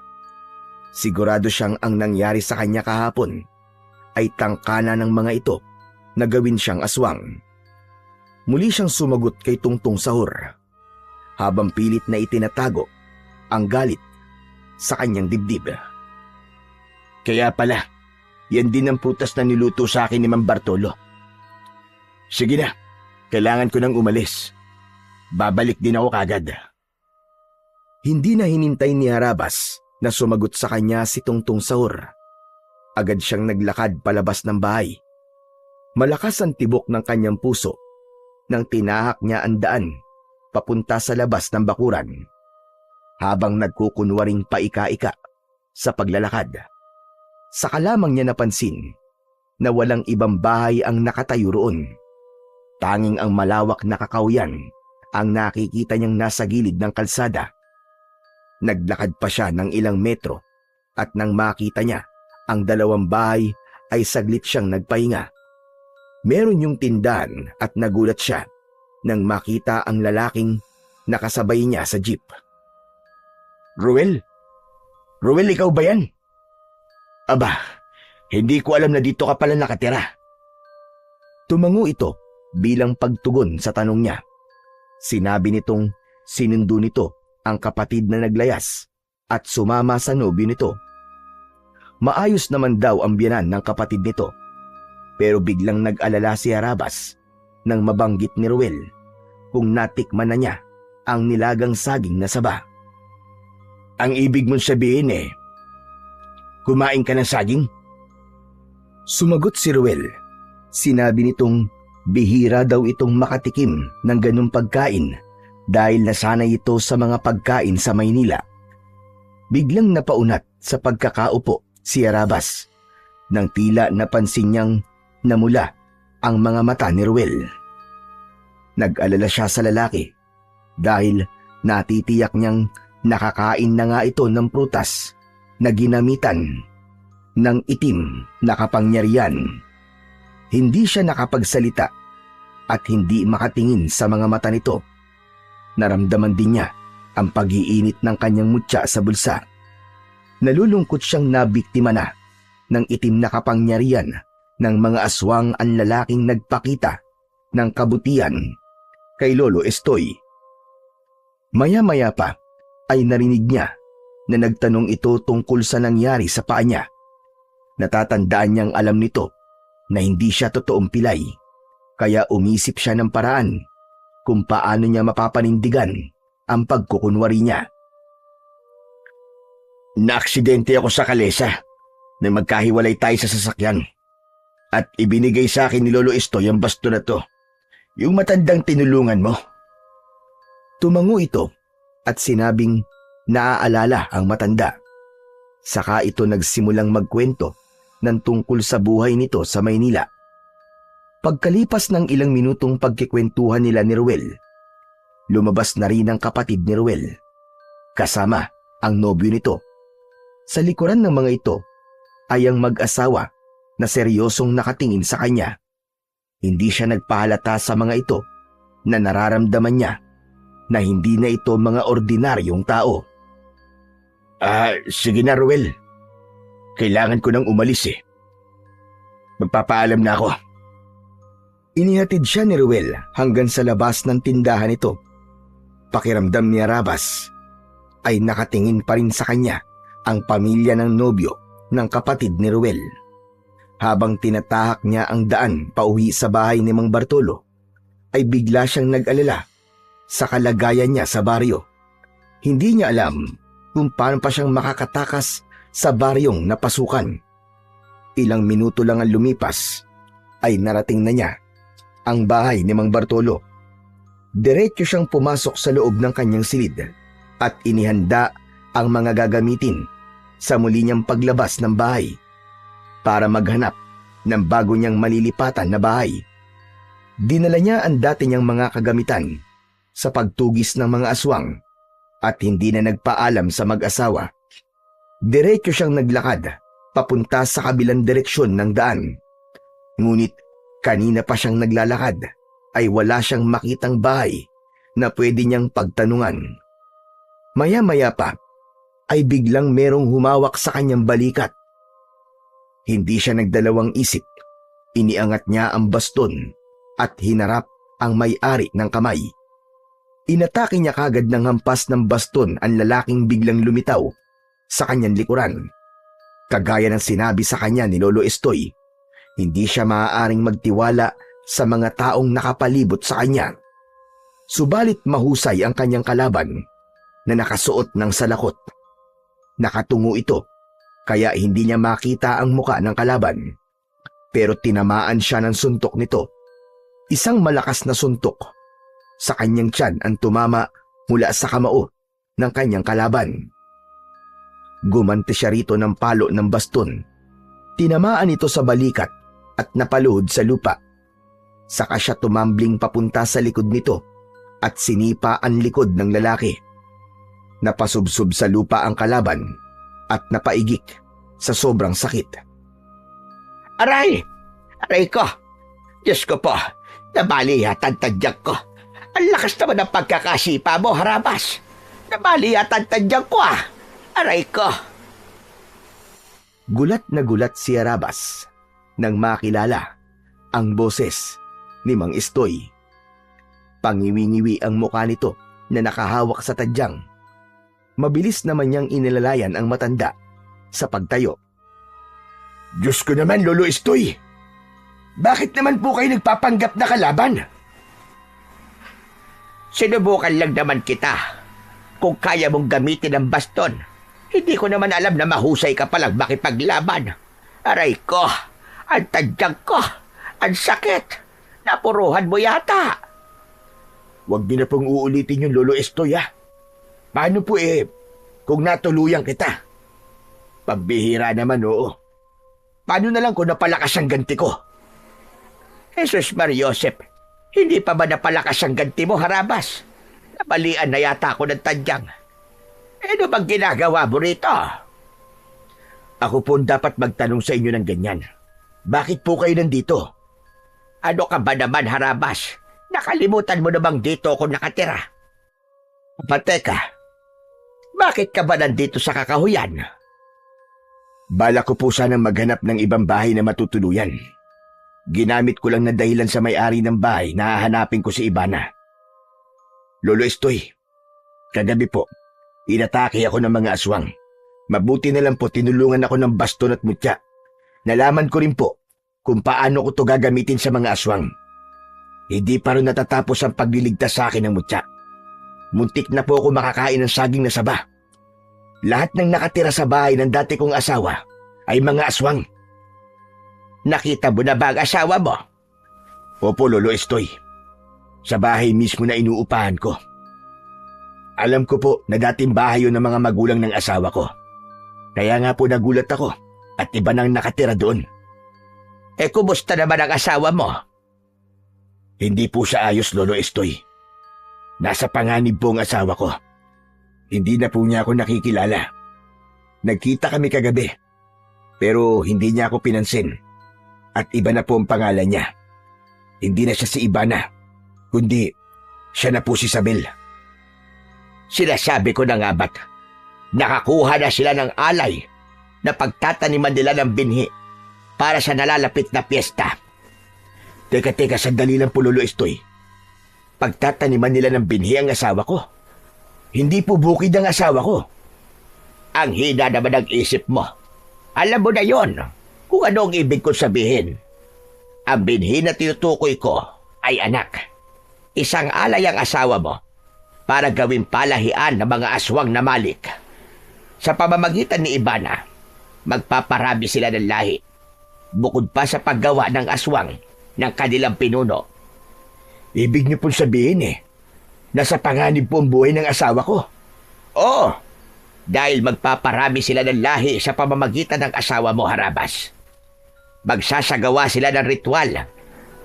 A: Sigurado siyang ang nangyari sa kanya kahapon ay tangkana ng mga ito na gawin siyang aswang. Muli siyang sumagot kay Tungtong Sahur habang pilit na itinatago ang galit sa kanyang dibdib.
C: Kaya pala, yan din ang prutas na niluto sa akin ni Mang Bartolo. Sige na, kailangan ko nang umalis. Babalik din ako kagad.
A: Hindi na hinintay ni Harabas na sumagot sa kanya si Tungtong Sahur. Agad siyang naglakad palabas ng bahay. Malakas ang tibok ng kanyang puso nang tinahak niya ang daan papunta sa labas ng bakuran habang nagkukunwaring paika-ika sa paglalakad. Saka lamang niya napansin na walang ibang bahay ang nakatayo roon. Tanging ang malawak na kakawyan ang nakikita niyang nasa gilid ng kalsada. Naglakad pa siya ng ilang metro at nang makita niya ang dalawang bahay ay saglit siyang nagpahinga. Meron yung tindahan at nagulat siya nang makita ang lalaking nakasabay niya sa jeep.
C: Ruel? Ruel, ikaw ba yan? Aba, hindi ko alam na dito ka pala nakatira.
A: Tumango ito bilang pagtugon sa tanong niya. Sinabi nitong sinundo nito ang kapatid na naglayas at sumama sa nobyo nito. Maayos naman daw ang biyanan ng kapatid nito, pero biglang nag-alala si Harabas nang mabanggit ni Ruel kung natikman na niya ang nilagang saging na saba.
C: Ang ibig mong sabihin kumain ka ng saging?
A: Sumagot si Ruel. Sinabi nitong bihira daw itong makatikim ng ganung pagkain dahil nasanay ito sa mga pagkain sa Maynila. Biglang napaunat sa pagkakaupo si Harabas nang tila napansin niyang namula ang mga mata ni Ruel. Nag-alala siya sa lalaki dahil natitiyak niyang nakakain na nga ito ng prutas na ginamitan ng itim na kapangyarihan. Hindi siya nakapagsalita at hindi makatingin sa mga mata nito. Naramdaman din niya ang pag-iinit ng kanyang mutya sa bulsa. Nalulungkot siyang nabiktima na ng itim na kapangyarihan ng mga aswang ang lalaking nagpakita ng kabutihan kay Lolo Estoy. Maya-maya pa ay narinig niya na nagtanong ito tungkol sa nangyari sa paa niya. Natatandaan niyang alam nito na hindi siya totoong pilay, kaya umisip siya ng paraan kung paano niya mapapanindigan ang pagkukunwari niya.
C: Naaksidente ako sa kalesa na magkahiwalay tayo sa sasakyan at ibinigay sa akin ni Lolo Estoy ang basto na to
A: Yung matandang tinulungan mo. Tumango ito at sinabing naaalala ang matanda. Saka ito nagsimulang magkwento ng tungkol sa buhay nito sa Maynila. Pagkalipas ng ilang minutong pagkikwentuhan nila ni Ruel, lumabas na rin ang kapatid ni Ruel, kasama ang nobyo nito. Sa likuran ng mga ito ay ang mag-asawa na seryosong nakatingin sa kanya. Hindi siya nagpahalata sa mga ito na nararamdaman niya na hindi na ito mga ordinaryong tao. Sige na Ruel. Kailangan ko nang umalis eh. Magpapaalam na ako. Inihatid siya ni Ruel hanggang sa labas ng tindahan ito. Pakiramdam ni Arabas ay nakatingin pa rin sa kanya ang pamilya ng nobyo ng kapatid ni Ruel. Habang tinatahak niya ang daan pauwi sa bahay ni Mang Bartolo, ay bigla siyang nag-alala sa kalagayan niya sa baryo. Hindi niya alam kung paano pa siyang makakatakas sa baryong napasukan. Ilang minuto lang ang lumipas ay narating na niya ang bahay ni Mang Bartolo. Diretso siyang pumasok sa loob ng kanyang silid at inihanda ang mga gagamitin sa muli niyang paglabas ng bahay para maghanap ng bago niyang malilipatan na bahay. Dinala niya ang dati niyang mga kagamitan sa pagtugis ng mga aswang at hindi na nagpaalam sa mag-asawa. Diretso siyang naglakad papunta sa kabilang direksyon ng daan. Ngunit kanina pa siyang naglalakad ay wala siyang makitang bahay na pwede niyang pagtanungan. Maya-maya pa ay biglang merong humawak sa kanyang balikat. Hindi siya nagdalawang isip. Iniangat niya ang baston at hinarap ang may-ari ng kamay. Inatake niya kagad ng hampas ng baston ang lalaking biglang lumitaw sa kanyang likuran. Kagaya ng sinabi sa kanya ni Lolo Estoy, hindi siya maaaring magtiwala sa mga taong nakapalibot sa kanya. Subalit mahusay ang kanyang kalaban na nakasuot ng salakot. Nakatungo ito kaya hindi niya makita ang muka ng kalaban. Pero tinamaan siya ng suntok nito. Isang malakas na suntok sa kanyang tiyan ang tumama mula sa kamao ng kanyang kalaban. Gumanti siya rito ng palo ng baston. Tinamaan ito sa balikat at napaluhod sa lupa. Saka siya tumambling papunta sa likod nito at sinipa ang likod ng lalaki. Napasubsob sa lupa ang kalaban at napaigik sa sobrang sakit.
C: Aray! Aray ko! Diyos ko po, nabali yata ang tadyak ko. Ang lakas naman ng pagkakasipa mo, Harabas. Nabali yata ang tadyak ko Aray ko!
A: Gulat na gulat si Harabas nang makilala ang boses ni Mang Estoy. Pangiwi-ngiwi ang mukha nito na nakahawak sa tadyang. Mabilis naman niyang inilalayan ang matanda sa pagtayo.
D: Diyos ko naman, Lolo Estoy. Bakit naman po kayo nagpapanggap na kalaban?
C: Sinubukan lang naman kita. Kung kaya mong gamitin ang baston, hindi ko naman alam na mahusay ka palang makipaglaban. Aray ko! Ang tadyag ko! Ang sakit! Napuruhan mo yata!
D: Huwag din na pong uulitin yung Lolo Estoy Paano po kung natuluyan kita? Pagbihira naman, oo. Paano na lang kung napalakas ang ganti ko?
C: Jesus Mariosep, hindi pa ba napalakas ang ganti mo, Harabas? Nabalian na yata ako ng tadyang. Ano bang ginagawa mo rito?
D: Ako po dapat magtanong sa inyo ng ganyan. Bakit po kayo nandito?
C: Ano ka ba naman, Harabas? Nakalimutan mo na bang dito ako nakatira? Pateka, bakit ka ba nandito sa kakahuyan?
D: Bala ko po sanang maghanap ng ibang bahay na matutuluyan. Ginamit ko lang na dahilan sa may-ari ng bahay na hahanapin ko si Ibana. Lolo Estoy, kagabi po, inatake ako ng mga aswang. Mabuti na lang po tinulungan ako ng baston at mutya. Nalaman ko rin po kung paano ko to gagamitin sa mga aswang. Hindi pa rin natatapos ang pagliligtas sa akin ng mutya. Muntik na po ako makakain ng saging na saba. Lahat ng nakatira sa bahay ng dati kong asawa ay mga aswang.
C: Nakita mo na ba ang asawa mo?
D: Opo, Lolo Estoy.
A: Sa bahay mismo na inuupahan ko. Alam ko po na dating bahay yun ng mga magulang ng asawa ko. Kaya nga po nagulat ako at iba nang nakatira doon.
C: Kumusta naman ang asawa mo?
A: Hindi po siya ayos, Lolo Estoy. Nasa panganib po ang asawa ko. Hindi na po niya ako nakikilala. Nagkita kami kagabi, pero hindi niya ako pinansin. At iba na po ang pangalan niya. Hindi na siya si Ivana, kundi siya na po si Isabel.
C: Sinasabi ko na nga ba't nakakuha na sila ng alay na pagtataniman nila ng binhi para sa nalalapit na piyesta.
A: Teka, sandali lang po, Lolo Estoy. Pagtataniman nila ng binhi ang asawa ko. Hindi po bukid ang asawa ko.
C: Ang hina naman ang isip mo. Alam mo na yon kung ano ang ibig kong sabihin. Ang binhi na tinutukoy ko ay anak. Isang alay ang asawa mo para gawing palahian ng mga aswang na malik. Sa pamamagitan ni Ivana, magpaparami sila ng lahi. Bukod pa sa paggawa ng aswang ng kanilang pinuno.
A: Ibig niyo pong sabihin nasa panganib po ang buhay ng asawa ko.
C: Oo, dahil magpaparami sila ng lahi sa pamamagitan ng asawa mo, Harabas. Magsasagawa sila ng ritual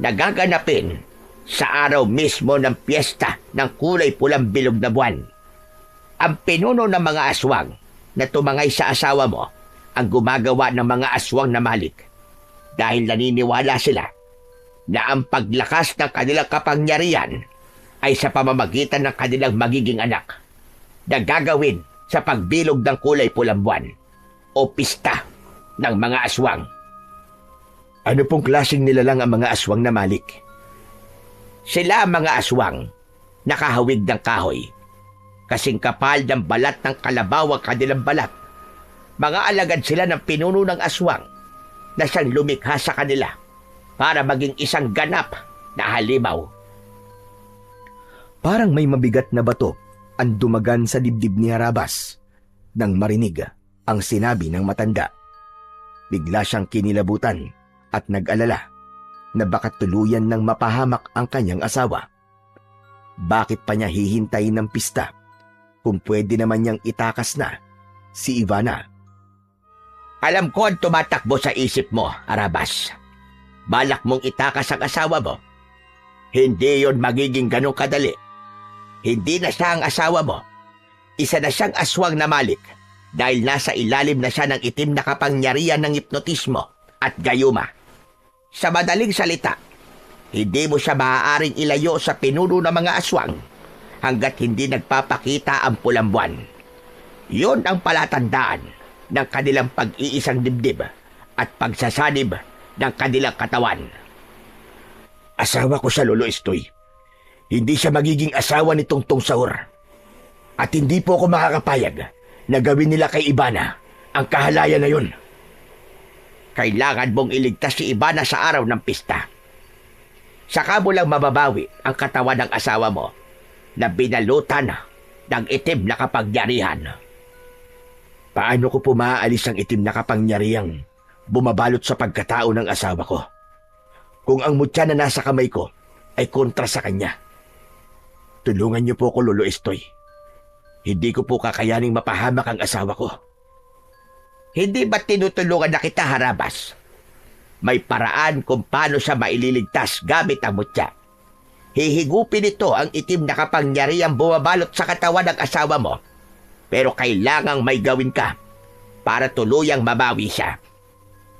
C: na gaganapin sa araw mismo ng piyesta ng kulay pulang bilog na buwan. Ang pinuno ng mga aswang na tumangay sa asawa mo ang gumagawa ng mga aswang na malik dahil naniniwala sila na ang paglakas ng kanilang kapangyarihan ay sa pamamagitan ng kanilang magiging anak na gagawin sa pagbilog ng kulay pulang buwan o pista ng mga aswang.
A: Ano pong klaseng nilalang ang mga aswang na malik?
C: Sila ang mga aswang nakahawig ng kahoy. Kasing kapal ng balat ng kalabaw ang kanilang balat. Mga alagad sila ng pinuno ng aswang na siyang lumikha sa kanila para maging isang ganap na halimaw.
A: Parang may mabigat na bato ang dumagan sa dibdib ni Harabas nang marinig ang sinabi ng matanda. Bigla siyang kinilabutan at nag-alala na baka tuluyan ng mapahamak ang kanyang asawa. Bakit pa niya hihintayin ng pista kung pwede naman niyang itakas na si Ivana?
C: Alam ko ang tumatakbo sa isip mo, Harabas. Balak mong itakas ang asawa mo. Hindi yon magiging ganong kadali. Hindi na siya ang asawa mo. Isa na siyang aswang na malik dahil nasa ilalim na siya ng itim na kapangyarihan ng hipnotismo at gayuma. Sa madaling salita, hindi mo siya maaaring ilayo sa pinuno ng mga aswang hanggat hindi nagpapakita ang pulang buwan. Yun ang palatandaan ng kanilang pag-iisang dibdib at pagsasanib ng kanilang katawan.
A: Asawa ko siya, Lolo Estoy. Hindi siya magiging asawa ni Tungtong Sahur. At hindi po ako makakapayag na gawin nila kay Ivana ang kahalayan na yun.
C: Kailangan mong iligtas si Ivana sa araw ng pista. Saka mo lang mababawi ang katawan ng asawa mo na binalutan ng itim na kapangyarihan.
A: Paano ko po maaalis ang itim na kapangyarihang bumabalot sa pagkatao ng asawa ko kung ang mutya na nasa kamay ko ay kontra sa kanya? Tulungan niyo po ako, Lolo Estoy. Hindi ko po kakayaning mapahamak ang asawa ko.
C: Hindi ba tinutulungan na kita, Harabas? May paraan kung paano siya maililigtas gamit ang mutya. Hihigupin ito ang itim na kapangyarihang bumabalot sa katawan ng asawa mo. Pero kailangang may gawin ka para tuluyang mabawi siya.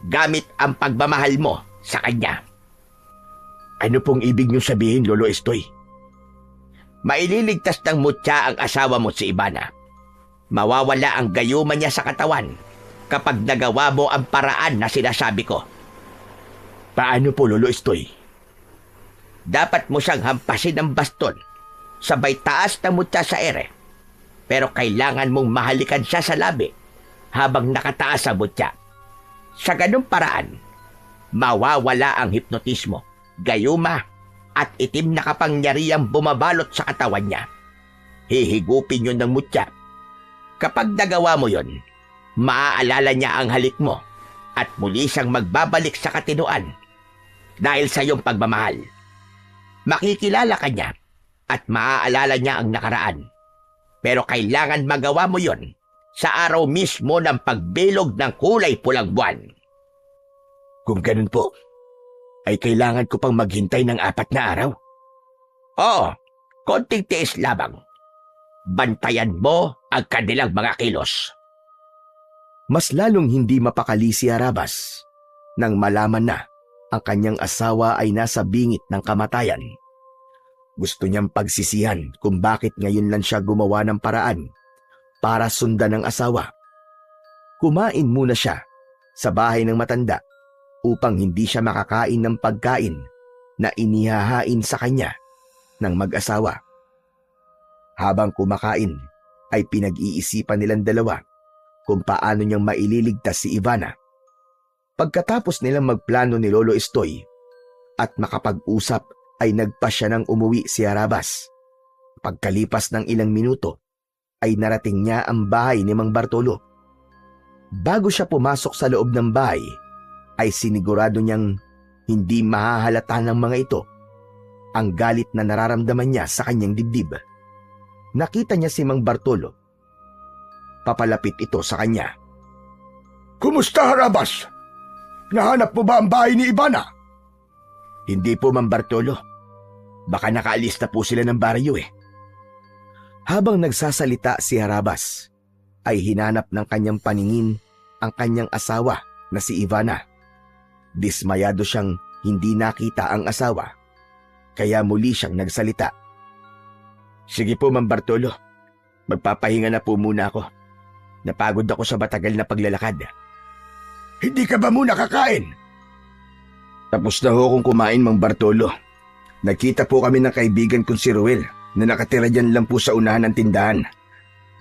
C: Gamit ang pagmamahal mo sa kanya.
A: Ano pong ibig niyo sabihin, Lolo Estoy?
C: Maililigtas ng mutya ang asawa mo si Ivana. Mawawala ang gayuma niya sa katawan kapag nagawa mo ang paraan na sinasabi ko.
A: Paano po, Lolo Estoy?
C: Dapat mo siyang hampasin ng baston sabay taas na mutya sa ere. Pero kailangan mong mahalikan siya sa labi habang nakataas ang mutya. Sa ganung paraan, mawawala ang hipnotismo, gayuma, at itim na kapangyarihang bumabalot sa katawan niya. Hihigupin yun ng mutya. Kapag nagawa mo yon, maaalala niya ang halik mo at muli siyang magbabalik sa katinuan dahil sa iyong pagmamahal. makikilala ka niya at maaalala niya ang nakaraan. Pero kailangan magawa mo yon sa araw mismo ng pagbilog ng kulay pulang buwan.
A: Kung ganun po, ay kailangan ko pang maghintay ng 4 na araw.
C: Oo, konting tiis lamang. Bantayan mo ang kanilang mga kilos.
A: Mas lalong hindi mapakali si Arabas nang malaman na ang kanyang asawa ay nasa bingit ng kamatayan. Gusto niyang pagsisihan kung bakit ngayon lang siya gumawa ng paraan para sundan ng asawa. Kumain muna siya sa bahay ng matanda upang hindi siya makakain ng pagkain na inihahain sa kanya ng mag-asawa. Habang kumakain ay pinag-iisipan nilang dalawa kung paano niyang maililigtas si Ivana. Pagkatapos nilang magplano ni Lolo Estoy at makapag-usap ay nagpa siya ng umuwi si Arabas. Pagkalipas ng ilang minuto ay narating niya ang bahay ni Mang Bartolo. Bago siya pumasok sa loob ng bahay ay sinigurado niyang hindi mahahalata ng mga ito ang galit na nararamdaman niya sa kanyang dibdib. Nakita niya si Mang Bartolo. Papalapit ito sa kanya.
D: Kumusta, Arabas? Nahanap mo ba ang bahay ni Ivana?
A: Hindi po, Mang Bartolo. Baka nakaalis na po sila ng baryo eh. Habang nagsasalita si Arabas, ay hinanap ng kanyang paningin ang kanyang asawa na si Ivana. Dismayado siyang hindi nakita ang asawa, kaya muli siyang nagsalita. Sige po, Mang Bartolo. Magpapahinga na po muna ako. Napagod ako sa matagal na paglalakad.
D: Hindi ka ba muna kakain?
A: Tapos na ho kong kumain, Mang Bartolo. Nakita po kami ng kaibigan kong si Ruel na nakatira dyan lang po sa unahan ng tindahan.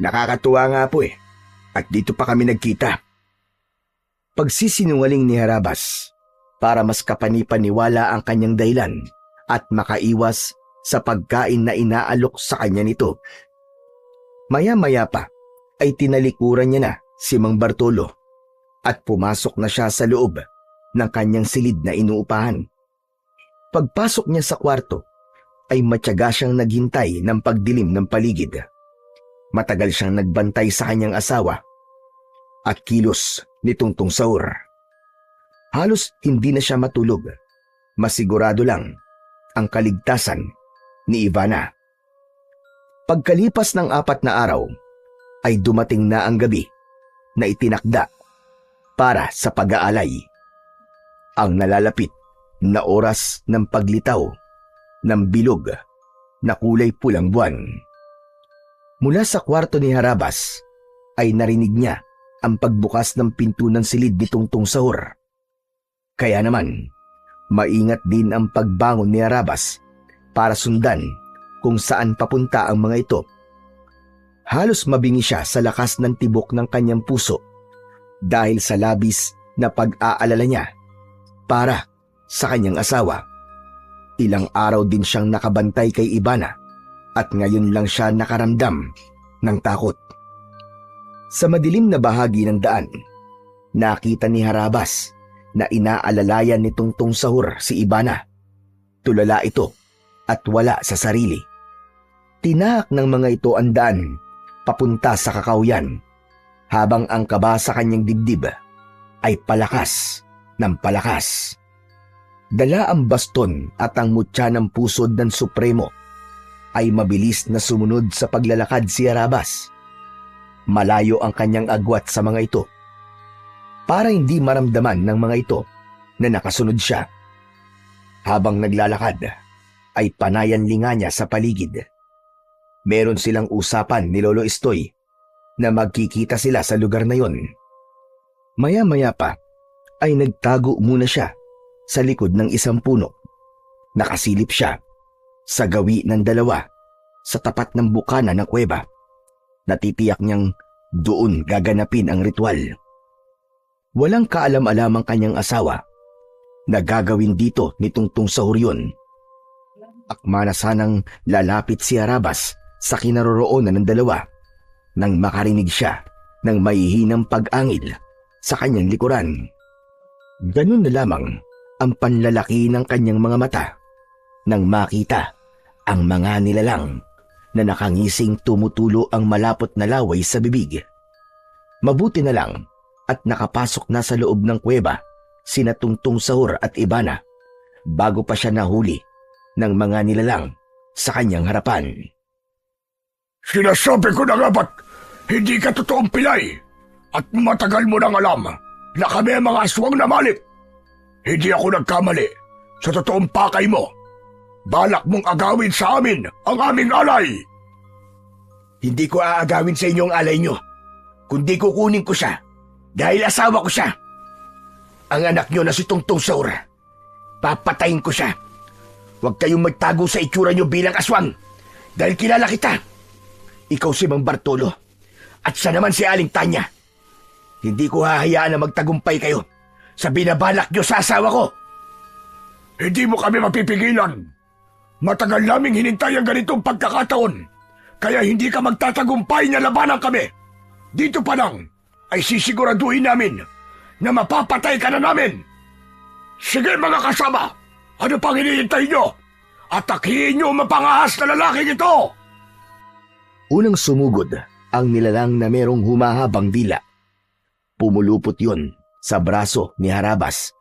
A: Nakakatuwa nga po eh. At dito pa kami nagkita. Pagsisinungaling ni Harabas para mas kapanipaniwala ang kanyang dahilan at makaiwas sa pagkain na inaalok sa kanya nito. Maya-maya pa ay tinalikuran niya na si Mang Bartolo at pumasok na siya sa loob ng kanyang silid na inuupahan. Pagpasok niya sa kwarto ay matyaga siyang naghintay ng pagdilim ng paligid. Matagal siyang nagbantay sa kanyang asawa at kilos ni Tungtong Saur. Halos hindi na siya matulog. Masigurado lang ang kaligtasan ni Ivana. Pagkalipas ng 4 na araw ay dumating na ang gabi na itinakda para sa pag-aalay. Ang nalalapit na oras ng paglitaw ng bilog na kulay pulang buwan. Mula sa kwarto ni Harabas ay narinig niya ang pagbukas ng pinto ng silid ni Tungtong Sahur. Kaya naman, maingat din ang pagbangon ni Harabas para sundan kung saan papunta ang mga ito. Halos mabingi siya sa lakas ng tibok ng kanyang puso dahil sa labis na pag-aalala niya para sa kanyang asawa. Ilang araw din siyang nakabantay kay Ivana at ngayon lang siya nakaramdam ng takot. Sa madilim na bahagi ng daan, nakita ni Harabas na inaalalayan ni Tungtong Sahur si Ivana. Tulala ito at wala sa sarili. Tinahak ng mga ito ang daan papunta sa kakawyan habang ang kaba sa kanyang dibdib ay palakas ng palakas. Dala ang baston at ang mutya ng pusod ng Supremo ay mabilis na sumunod sa paglalakad si Harabas. Malayo ang kanyang agwat sa mga ito para hindi maramdaman ng mga ito na nakasunod siya. Habang naglalakad ay panayanlinga niya sa paligid. Meron silang usapan ni Lolo Estoy na magkikita sila sa lugar na yon. Maya-maya pa ay nagtago muna siya sa likod ng isang puno. Nakasilip siya sa gawi ng dalawa sa tapat ng bukana ng kuweba. Natitiyak niyang doon gaganapin ang ritual. Walang kaalam-alam ang kanyang asawa na gagawin dito ni Tungtong Sahur yun. Akma na sanang lalapit si Harabas sa kinaroroonan ng dalawa nang makarinig siya ng mahihinang pag-angil sa kanyang likuran. Ganun na lamang ang panlalaki ng kanyang mga mata nang makita ang mga nilalang na nakangising tumutulo ang malapot na laway sa bibig. Mabuti na lang at nakapasok na sa loob ng kuweba sina Tungtong Sahur at Ibana bago pa siya nahuli ng mga nilalang sa kanyang harapan.
D: Sinasabi ko na nga ba't hindi ka totoong pilay at matagal mo nang alam na kami ang mga aswang na malit. Hindi ako nagkamali sa totoong pakay mo. Balak mong agawin sa amin ang aming alay.
A: Hindi ko aagawin sa inyo ang alay nyo, kundi kukunin ko siya dahil asawa ko siya. Ang anak nyo na si Tungtong Sahur, papatayin ko siya. Huwag kayong magtago sa itsura nyo bilang aswang dahil kilala kita. Ikaw si Mang Bartolo at siya naman si Aling Tanya. Hindi ko hahayaan na magtagumpay kayo sa binabalak nyo sa asawa ko.
D: Hindi mo kami mapipigilan. Matagal naming hinintay ang ganitong pagkakataon, kaya hindi ka magtatagumpay na labanan kami. Dito pa lang ay sisiguraduhin namin na mapapatay ka na namin. Sige mga kasama, ano pang hinihintay nyo? Atakihin nyo ang mapangahas na lalaking ito!
A: Unang sumugod ang nilalang na merong humahabang dila. Pumulupot yon sa braso ni Harabas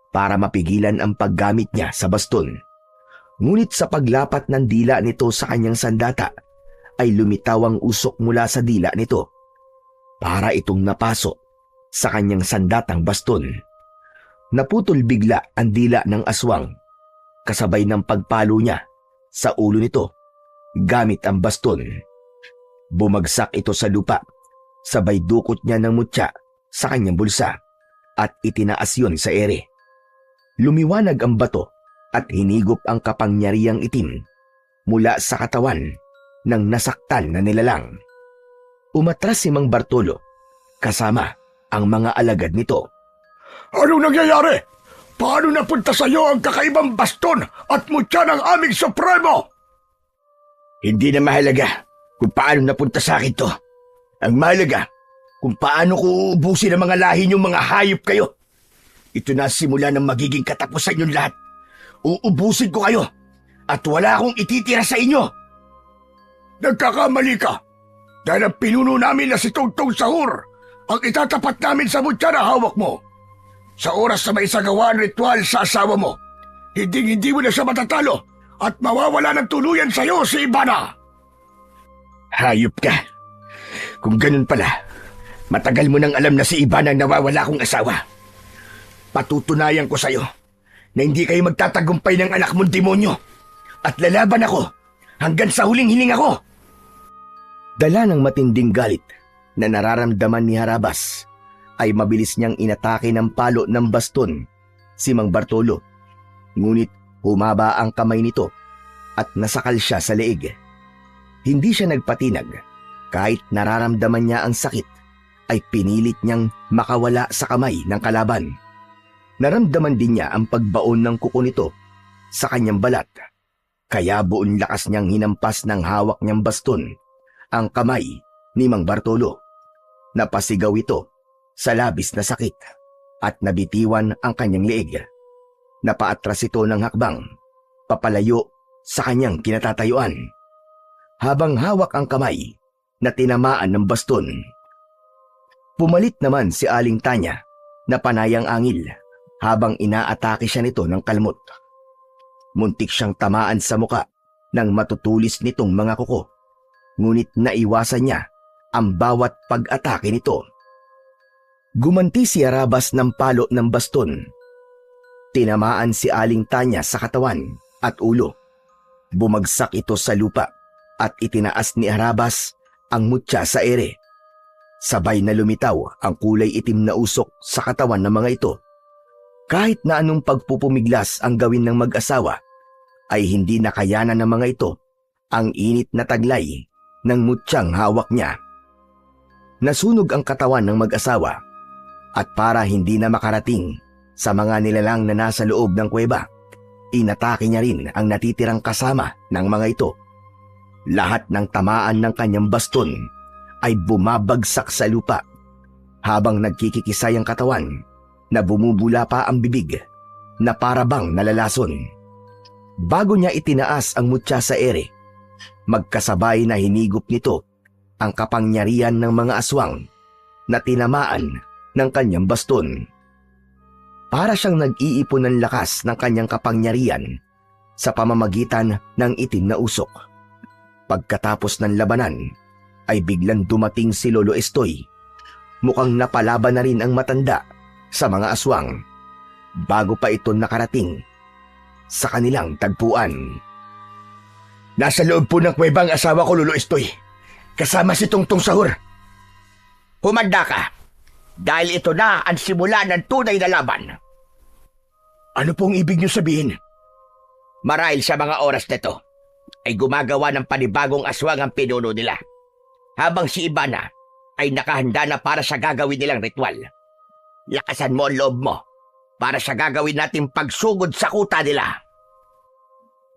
A: para mapigilan ang paggamit niya sa baston. Ngunit sa paglapat ng dila nito sa kanyang sandata, ay lumitaw ang usok mula sa dila nito para itong napasok sa kanyang sandatang baston. Naputol bigla ang dila ng aswang kasabay ng pagpalo niya sa ulo nito gamit ang baston. Bumagsak ito sa lupa, sabay dukot niya ng mutya sa kanyang bulsa at itinaas yon sa ere. Lumiwanag ang bato at hinigop ang kapangyarihang itim mula sa katawan ng nasaktan na nilalang. Umatras si Mang Bartolo kasama ang mga alagad nito.
D: Anong nangyayari? Paano napunta sa iyo ang kakaibang baston at mutya ng aming supremo?
A: Hindi na mahalaga kung paano napunta sa akin to. Ang mahalaga kung paano ko uubusin ang mga lahi niyong mga hayop kayo. Ito na simula ng magiging katapusan yung lahat. Uubusin ko kayo at wala akong ititira sa inyo.
D: Nagkakamali ka dahil ang pinuno namin na si Tungtong Sahur ang itatapat namin sa mutya na hawak mo. Sa oras na may isagawa ang ritual sa asawa mo, hindi mo na siya matatalo at mawawala ng tuluyan sa iyo si Ibana.
A: Hayop ka. Kung ganun pala, matagal mo nang alam na si Ibana ang nawawala kong asawa. Patutunayan ko sa iyo na hindi kayo magtatagumpay ng anak mong demonyo at lalaban ako hanggang sa huling hiling ako. Dala ng matinding galit na nararamdaman ni Harabas ay mabilis niyang inatake ng palo ng baston si Mang Bartolo. Ngunit humaba ang kamay nito at nasakal siya sa leeg. Hindi siya nagpatinag. Kahit nararamdaman niya ang sakit, ay pinilit niyang makawala sa kamay ng kalaban. Naramdaman din niya ang pagbaon ng kuko nito sa kanyang balat. Kaya buong lakas niyang hinampas ng hawak niyang baston ang kamay ni Mang Bartolo. Napasigaw ito sa labis na sakit at nabitiwan ang kanyang leeg. Napaatras ito ng hakbang, papalayo sa kanyang kinatatayuan. Habang hawak ang kamay na tinamaan ng baston. Pumalit naman si Aling Tanya na panayang angil habang inaatake siya nito ng kalmot. Muntik siyang tamaan sa muka ng matutulis nitong mga kuko, ngunit naiwasan niya ang bawat pag-atake nito. Gumanti si Harabas ng palo ng baston. Tinamaan si Aling Tanya sa katawan at ulo. Bumagsak ito sa lupa at itinaas ni Harabas ang mutya sa ere. Sabay na lumitaw ang kulay itim na usok sa katawan ng mga ito. Kahit na anong pagpupumiglas ang gawin ng mag-asawa, ay hindi nakayanan ng mga ito ang init na taglay ng mutyang hawak niya. Nasunog ang katawan ng mag-asawa at para hindi na makarating sa mga nilalang na nasa loob ng kuweba, inatake niya rin ang natitirang kasama ng mga ito. Lahat ng tamaan ng kanyang baston ay bumabagsak sa lupa habang nagkikikisay ang katawan na bumubula pa ang bibig na parabang nalalason. Bago niya itinaas ang mutya sa ere, magkasabay na hinigop nito ang kapangyarihan ng mga aswang na tinamaan ng kanyang baston. Para siyang nag-iipon ng lakas ng kanyang kapangyarihan sa pamamagitan ng itim na usok. Pagkatapos ng labanan, ay biglang dumating si Lolo Estoy. Mukhang napalaban na rin ang matanda sa mga aswang bago pa ito nakarating sa kanilang tagpuan.
D: Nasa loob po ng kuweba ang asawa ko, Lolo Estoy. Kasama si Tungtong Sahur.
C: Humanda ka, dahil ito na ang simula ng tunay na laban.
D: Ano pong ibig niyo sabihin?
C: Marahil sa mga oras na ito, ay gumagawa ng panibagong aswang ang pinuno nila, habang si Ibana ay nakahanda na para sa gagawin nilang ritual. Lakasan mo ang loob mo para sa gagawin nating pagsugod sa kuta nila.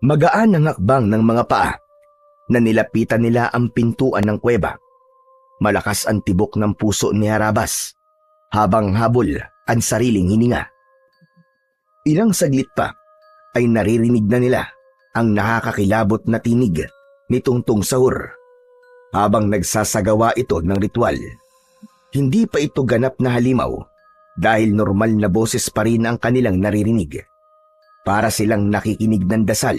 A: Magaan ang hakbang ng mga paa na nilapitan nila ang pintuan ng kuweba. Malakas ang tibok ng puso ni Harabas habang habol ang sariling hininga. Ilang saglit pa ay naririnig na nila ang nakakakilabot na tinig ni Tungtong Sahur habang nagsasagawa ito ng ritual. Hindi pa ito ganap na halimaw dahil normal na boses pa rin ang kanilang naririnig. Para silang nakikinig ng dasal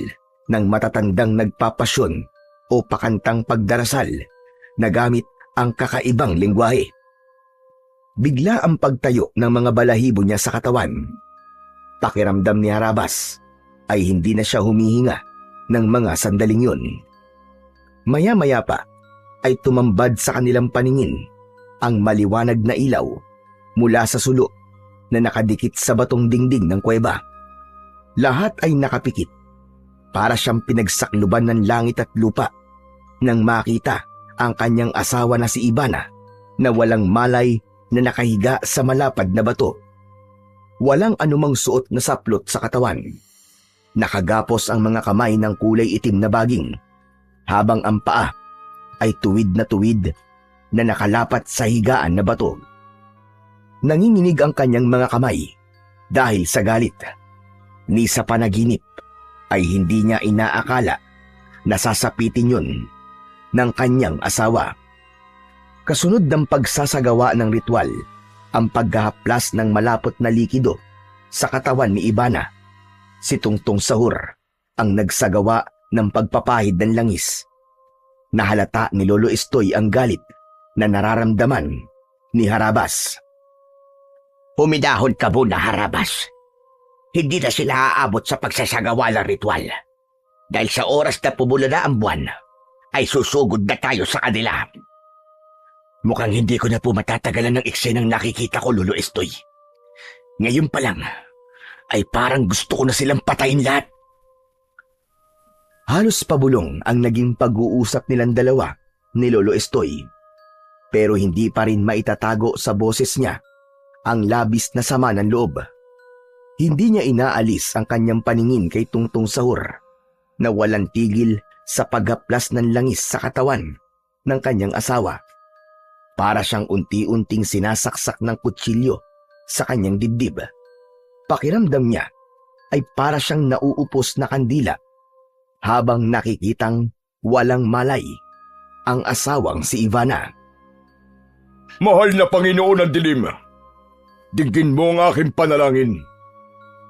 A: ng matatandang nagpapasyon o pakantang pagdarasal na gamit ang kakaibang lengguwahe. Bigla ang pagtayo ng mga balahibo niya sa katawan. Pakiramdam ni Harabas ay hindi na siya humihinga ng mga sandaling yun. Maya-maya pa ay tumambad sa kanilang paningin ang maliwanag na ilaw mula sa sulo na nakadikit sa batong dingding ng kuweba. Lahat ay nakapikit para siyang pinagsakluban ng langit at lupa nang makita ang kanyang asawa na si Ibana na walang malay na nakahiga sa malapad na bato. Walang anumang suot na saplot sa katawan. Nakagapos ang mga kamay ng kulay itim na baging, habang ang paa ay tuwid na nakalapat sa higaan na bato. Nanginginig ang kanyang mga kamay dahil sa galit. Ni sa panaginip ay hindi niya inaakala na sasapitin yun ng kanyang asawa. Kasunod ng pagsasagawa ng ritual, ang paghahaplas ng malapot na likido sa katawan ni Ibana, si Tungtong Sahur ang nagsagawa ng pagpapahid ng langis. Nahalata ni Lolo Estoy ang galit na nararamdaman ni Harabas.
C: Humidahon ka muna, Harabas. Hindi na sila aabot sa pagsasagawa ng ritual. Dahil sa oras na pumula na ang buwan, ay susugod na tayo sa kanila. Mukhang hindi ko na po matatagalan ng eksenang nakikita ko, Lolo Estoy. Ngayon pa lang, ay parang gusto ko na silang patayin lahat.
A: Halos pabulong ang naging pag-uusap nilang dalawa ni Lolo Estoy. Pero hindi pa rin maitatago sa boses niya ang labis na sama ng loob. Hindi niya inaalis ang kanyang paningin kay Tungtong Sahur na walang tigil sa paghaplas ng langis sa katawan ng kanyang asawa. Para siyang unti-unting sinasaksak ng kutsilyo sa kanyang dibdib. Pakiramdam niya ay para siyang nauupos na kandila habang nakikitang walang malay ang asawang si Ivana.
D: Mahal na Panginoon ng dilim, dinggin mo ang aking panalangin.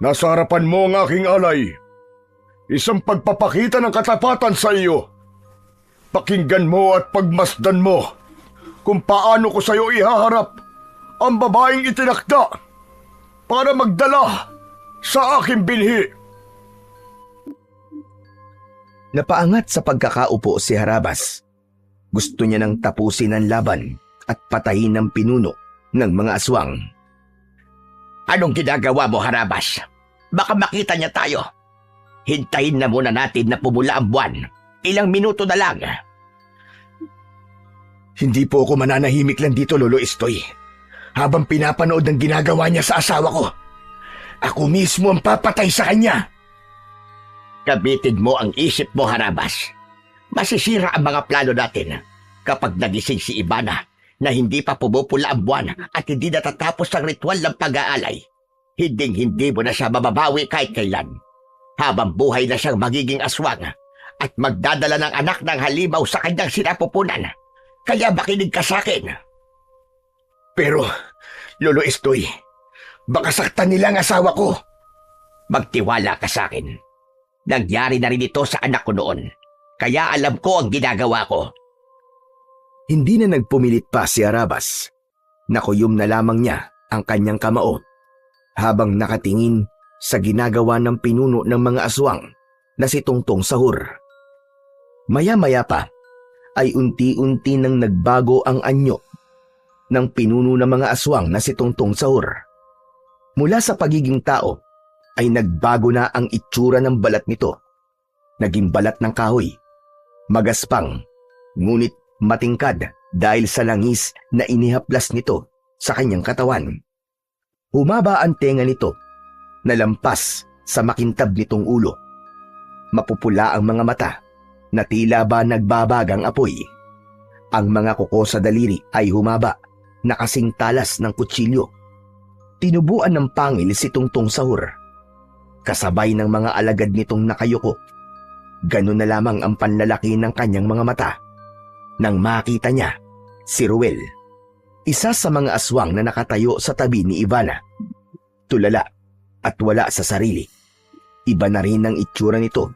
D: Nasa harapan mo ang aking alay. Isang pagpapakita ng katapatan sa iyo. Pakinggan mo at pagmasdan mo kung paano ko sa iyo ihaharap ang babaeng itinakda para magdala sa aking binhi.
A: Napaangat sa pagkakaupo si Harabas. Gusto niya nang tapusin ang laban at patayin ang pinuno ng mga aswang.
C: Anong ginagawa mo, Harabas? Baka makita niya tayo. Hintayin na muna natin na pumula ang buwan. Ilang minuto na lang.
D: Hindi po ako mananahimik lang dito, Lolo Estoy. Habang pinapanood ang ginagawa niya sa asawa ko, ako mismo ang papatay sa kanya.
C: Gamitin mo ang isip mo, Harabas. Masisira ang mga plano natin kapag nagising si Ibana na hindi pa pumupula ang buwan at hindi natatapos ang ritual ng pag-aalay. Hinding-hindi mo na siya mababawi kahit kailan. habang buhay na siyang magiging aswang at magdadala ng anak ng halimaw sa kanyang sinapupunan. Kaya makinig ka sa akin.
D: Pero, Lolo Estoy, baka saktan nila ang asawa ko.
C: Magtiwala ka sa akin. Nangyari na rin ito sa anak ko noon. Kaya alam ko ang ginagawa ko.
A: Hindi na nagpumilit pa si Harabas. Nakuyom na lamang niya ang kanyang kamao habang nakatingin sa ginagawa ng pinuno ng mga aswang na si Tungtong Sahur. Maya-maya pa ay unti-unti nang nagbago ang anyo ng pinuno ng mga aswang na si Tungtong Sahur. Mula sa pagiging tao ay nagbago na ang itsura ng balat nito. Naging balat ng kahoy, magaspang, ngunit matingkad dahil sa langis na inihaplas nito sa kanyang katawan. Humaba ang tenga nito na lampas sa makintab nitong ulo. Mapupula ang mga mata na tila ba nagbabagang apoy. Ang mga kuko sa daliri ay humaba na kasing talas ng kutsilyo. Tinubuan ng pangil si Tungtong Sahur. Kasabay ng mga alagad nitong nakayuko. Ganun na lamang ang panlalaki ng kanyang mga mata. Nang makita niya si Ruel, isa sa mga aswang na nakatayo sa tabi ni Ivana. Tulala at wala sa sarili. Iba na rin ang itsura nito,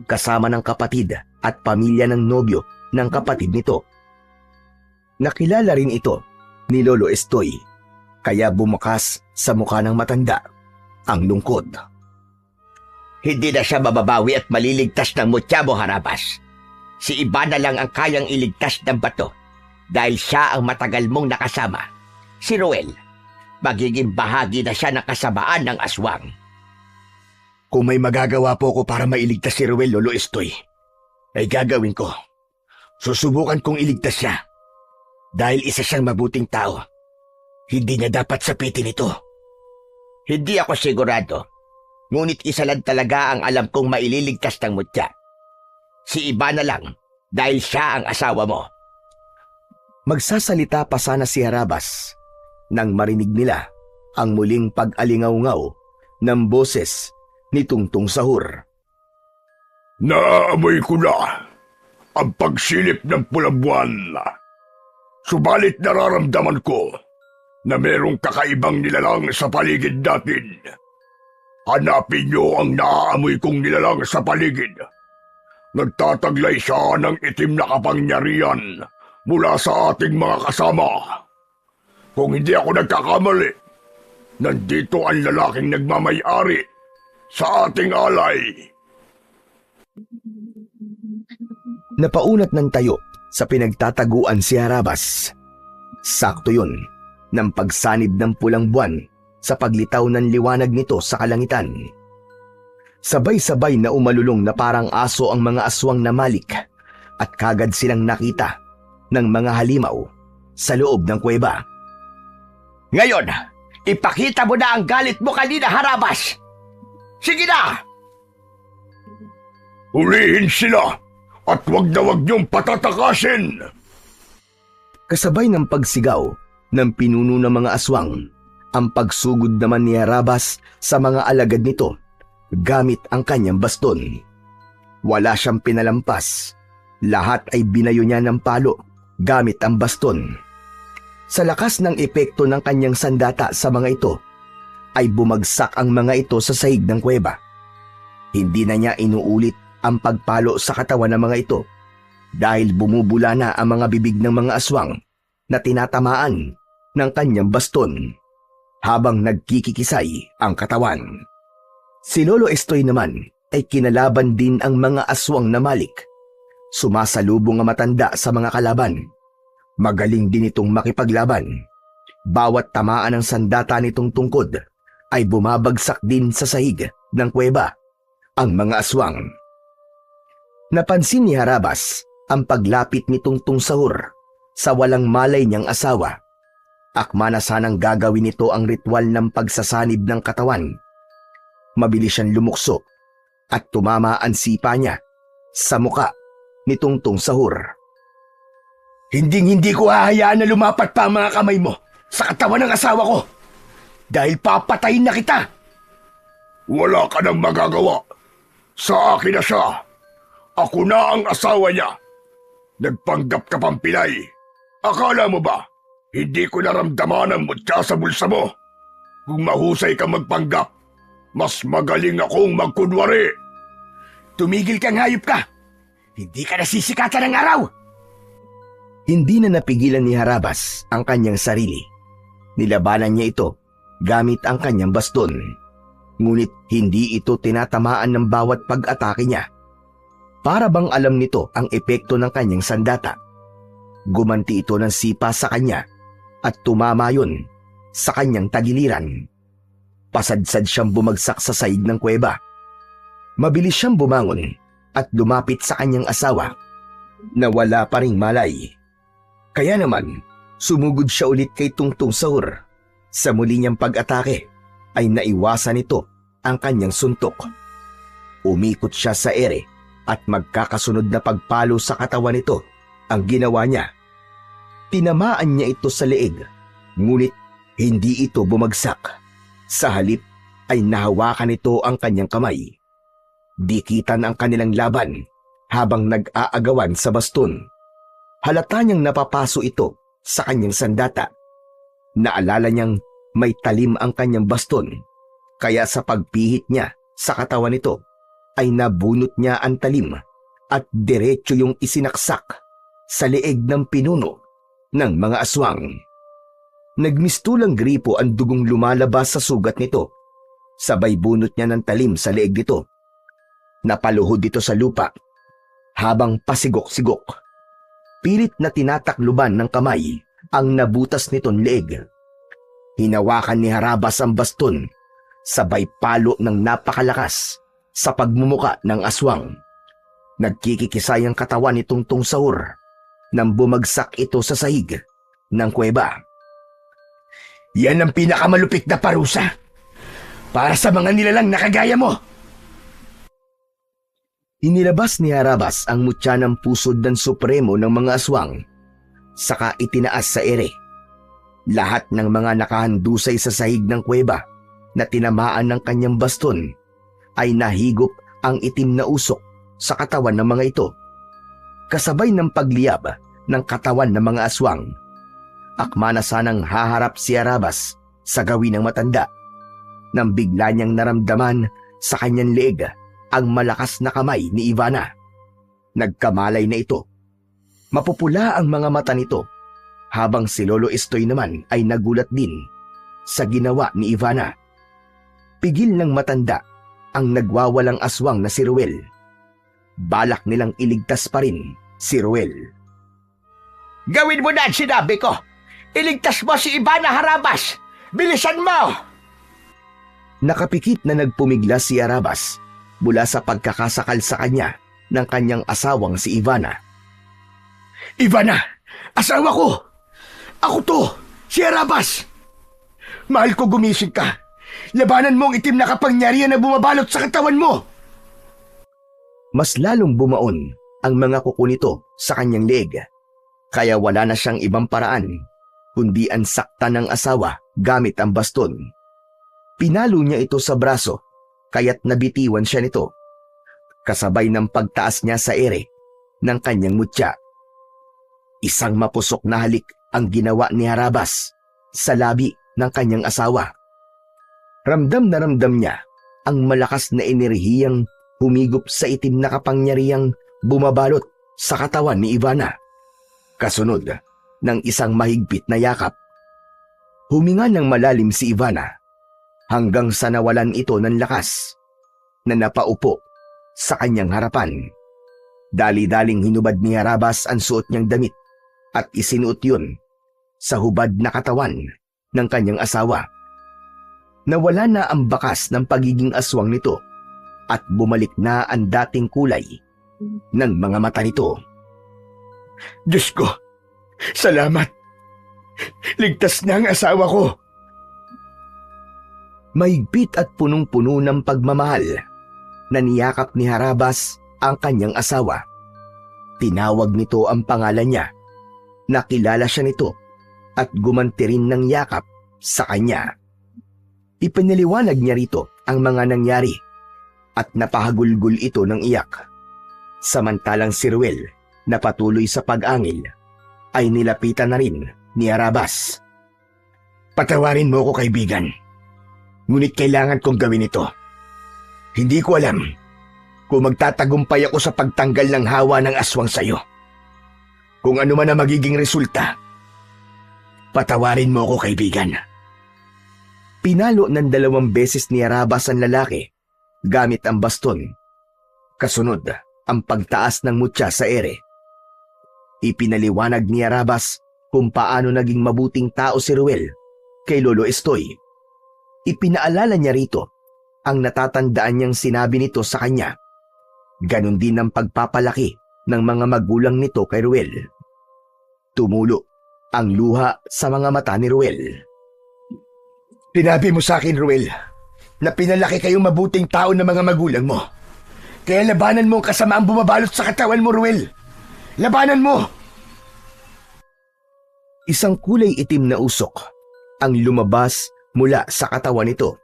A: kasama ng kapatid at pamilya ng nobyo ng kapatid nito. Nakilala rin ito ni Lolo Estoy, kaya bumukas sa mukha ng matanda ang lungkot.
C: Hindi na siya mababawi at maliligtas ng mutya mo, Harabas. Si Ivana lang ang kayang iligtas ng bato dahil siya ang matagal mong nakasama. Si Ruel, magiging bahagi na siya ng kasamaan ng aswang.
D: Kung may magagawa po ko para mailigtas si Ruel, Lolo Estoy, ay gagawin ko. Susubukan kong iligtas siya. Dahil isa siyang mabuting tao. Hindi niya dapat sapitin ito.
C: Hindi ako sigurado. Ngunit isa lang talaga ang alam kong maililigtas ng mutya. Si Ivana lang dahil siya ang asawa mo.
A: Magsasalita pa sana si Harabas nang marinig nila ang muling pag-alingaw-ngaw ng boses ni Tungtong Sahur.
D: Naamoy ko na ang pagsilip ng pulang buwan. Subalit nararamdaman ko na merong kakaibang nilalang sa paligid natin. Hanapin niyo ang naaamoy kong nilalang sa paligid. Nagtataglay siya ng itim na kapangyarihan mula sa ating mga kasama. Kung hindi ako nagkakamali, nandito ang lalaking nagmamay-ari sa ating alay.
A: Napaunat ng tayo sa pinagtataguan si Harabas. Sakto yun ng pagsanib ng pulang buwan sa paglitaw ng liwanag nito sa kalangitan. Sabay-sabay na umalulong na parang aso ang mga aswang na malik at kagad silang nakita ng mga halimaw sa loob ng kuweba.
C: Ngayon, ipakita mo na ang galit mo kanina, Harabas! Sige na!
D: Hulihin sila at wag na wag niyong patatakasin!
A: Kasabay ng pagsigaw ng pinuno ng mga aswang, ang pagsugod naman ni Harabas sa mga alagad nito gamit ang kanyang baston. Wala siyang pinalampas. Lahat ay binayo niya ng palo gamit ang baston. Sa lakas ng epekto ng kanyang sandata sa mga ito, ay bumagsak ang mga ito sa sahig ng kuweba. Hindi na niya inuulit ang pagpalo sa katawan ng mga ito dahil bumubula na ang mga bibig ng mga aswang na tinatamaan ng kanyang baston habang nagkikikisay ang katawan. Si Lolo Estoy naman ay kinalaban din ang mga aswang na malik. Sumasalubong ang matanda sa mga kalaban. Magaling din itong makipaglaban. Bawat tamaan ng sandata nitong tungkod ay bumabagsak din sa sahig ng kuweba ang mga aswang. Napansin ni Harabas ang paglapit ni Tungtong Sahur sa walang malay niyang asawa. Akma na sanang gagawin nito ang ritual ng pagsasanib ng katawan. Mabilis siyang lumukso at tumama ang sipa niya sa muka ni Tungtong Sahur.
D: Hindi ko hahayaan na lumapat pa ang mga kamay mo sa katawan ng asawa ko dahil papatayin na kita. Wala ka nang magagawa Sa akin na siya. Ako na ang asawa niya. Nagpanggap ka pang Pinay. Akala mo ba, hindi ko naramdaman ang mutya sa bulsa mo? Kung mahusay kang magpanggap, mas magaling akong magkunwari.
C: Tumigil kang hayop ka. Hindi ka nasisikatan ng araw.
A: Hindi na napigilan ni Harabas ang kanyang sarili. Nilabanan niya ito gamit ang kanyang baston. Ngunit hindi ito tinatamaan ng bawat pag-atake niya. Para bang alam nito ang epekto ng kanyang sandata. Gumanti ito ng sipa sa kanya at tumama yun sa kanyang tagiliran. Pasadsad siyang bumagsak sa sahig ng kuweba. Mabilis siyang bumangon at lumapit sa kanyang asawa na wala pa ring malay. Kaya naman, sumugod siya ulit kay Tungtung Sahur. Sa muli niyang pag-atake ay naiwasan nito ang kanyang suntok. Umikot siya sa ere at magkakasunod na pagpalo sa katawan nito ang ginawa niya. Tinamaan niya ito sa leeg, ngunit hindi ito bumagsak. Sa halip ay nahawakan nito ang kanyang kamay. Dikitan ang kanilang laban habang nag-aagawan sa baston. Halata niyang napapaso ito sa kanyang sandata. Naalala niyang may talim ang kanyang baston, kaya sa pagpihit niya sa katawan nito ay nabunot niya ang talim at diretso yung isinaksak sa leeg ng pinuno ng mga aswang. Nagmistulang gripo ang dugong lumalabas sa sugat nito. Sabay bunot niya ng talim sa leeg nito. Napaluhod dito sa lupa habang pasigok-sigok. Pilit na tinatakluban ng kamay ang nabutas nitong leeg. Hinawakan ni Harabas ang baston, sabay palo ng napakalakas sa pagmumuka ng aswang. Nagkikikisay ang katawan ni Tungtung Sahur nang bumagsak ito sa sahig ng kuweba.
C: Yan ang pinakamalupit na parusa para sa mga nilalang na kagaya mo.
A: Inilabas ni Harabas ang mutya ng pusod ng supremo ng mga aswang, saka itinaas sa ere. Lahat ng mga nakahandusay sa sahig ng kuweba na tinamaan ng kanyang baston ay nahigop ang itim na usok sa katawan ng mga ito. Kasabay ng pagliyab ng katawan ng mga aswang, akma na sanang haharap si Harabas sa gawin ng matanda nang bigla niyang naramdaman sa kanyang leeg ang malakas na kamay ni Ivana. Nagkamalay na ito. Mapupula ang mga mata nito, habang si Lolo Estoy naman ay nagulat din sa ginawa ni Ivana. Pigil ng matanda ang nagwawalang aswang na si Ruel. Balak nilang iligtas pa rin si Ruel.
C: Gawin mo na ang sinabi ko. Iligtas mo si Ivana, Harabas. Bilisan mo!
A: Nakapikit na nagpumigla si Harabas mula sa pagkakasakal sa kanya ng kanyang asawang si Ivana.
C: Ivana, asawa ko! Ako to, si Harabas! Mahal ko, gumising ka. Labanan mo ang itim na kapangyarihan na bumabalot sa katawan mo!
A: Mas lalong bumaon ang mga kuko nito sa kanyang leeg, kaya wala na siyang ibang paraan kundi ang saktan ng asawa gamit ang baston. Pinalo niya ito sa braso, kaya't nabitiwan siya nito, kasabay ng pagtaas niya sa ere ng kanyang mutya. Isang mapusok na halik ang ginawa ni Harabas sa labi ng kanyang asawa. Ramdam na ramdam niya ang malakas na enerhiyang humigop sa itim na kapangyarihang bumabalot sa katawan ni Ivana. Kasunod ng isang mahigpit na yakap. Huminga ng malalim si Ivana hanggang sa nawalan ito ng lakas na napaupo sa kanyang harapan. Dali-daling hinubad ni Harabas ang suot niyang damit at isinuot yun sa hubad na katawan ng kanyang asawa. Nawala na ang bakas ng pagiging aswang nito at bumalik na ang dating kulay ng mga mata nito.
C: Diyos ko, salamat! Ligtas na ang asawa ko!
A: Mahigpit at punong-puno ng pagmamahal na niyakap ni Harabas ang kanyang asawa. Tinawag nito ang pangalan niya. Nakilala siya nito at gumanti rin ng yakap sa kanya. Ipinaliwanag niya rito ang mga nangyari. at napahagulgol ito ng iyak. Samantalang si Ruel na patuloy sa pag-angil ay nilapitan na rin ni Arabas.
D: Patawarin mo ako, kaibigan. Ngunit kailangan kong gawin ito. Hindi ko alam kung magtatagumpay ako sa pagtanggal ng hawa ng aswang sayo. Kung ano man ang magiging resulta, patawarin mo ako, kaibigan.
A: Pinalo ng 2 beses ni Arabas ang lalaki gamit ang baston. Kasunod ang pagtaas ng mutya sa ere. Ipinaliwanag ni Arabas kung paano naging mabuting tao si Ruel kay Lolo Estoy. Ipinaalala niya rito ang natatandaan niyang sinabi nito sa kanya. Ganon din ang pagpapalaki ng mga magulang nito kay Ruel. Tumulo ang luha sa mga mata ni Ruel.
D: Sinabi mo sa akin, Ruel, na pinalaki kayong mabuting tao ng mga magulang mo. Kaya labanan mo ang kasamaang bumabalot sa katawan mo, Ruel. Labanan mo!
A: Isang kulay itim na usok ang lumabas mula sa katawan nito.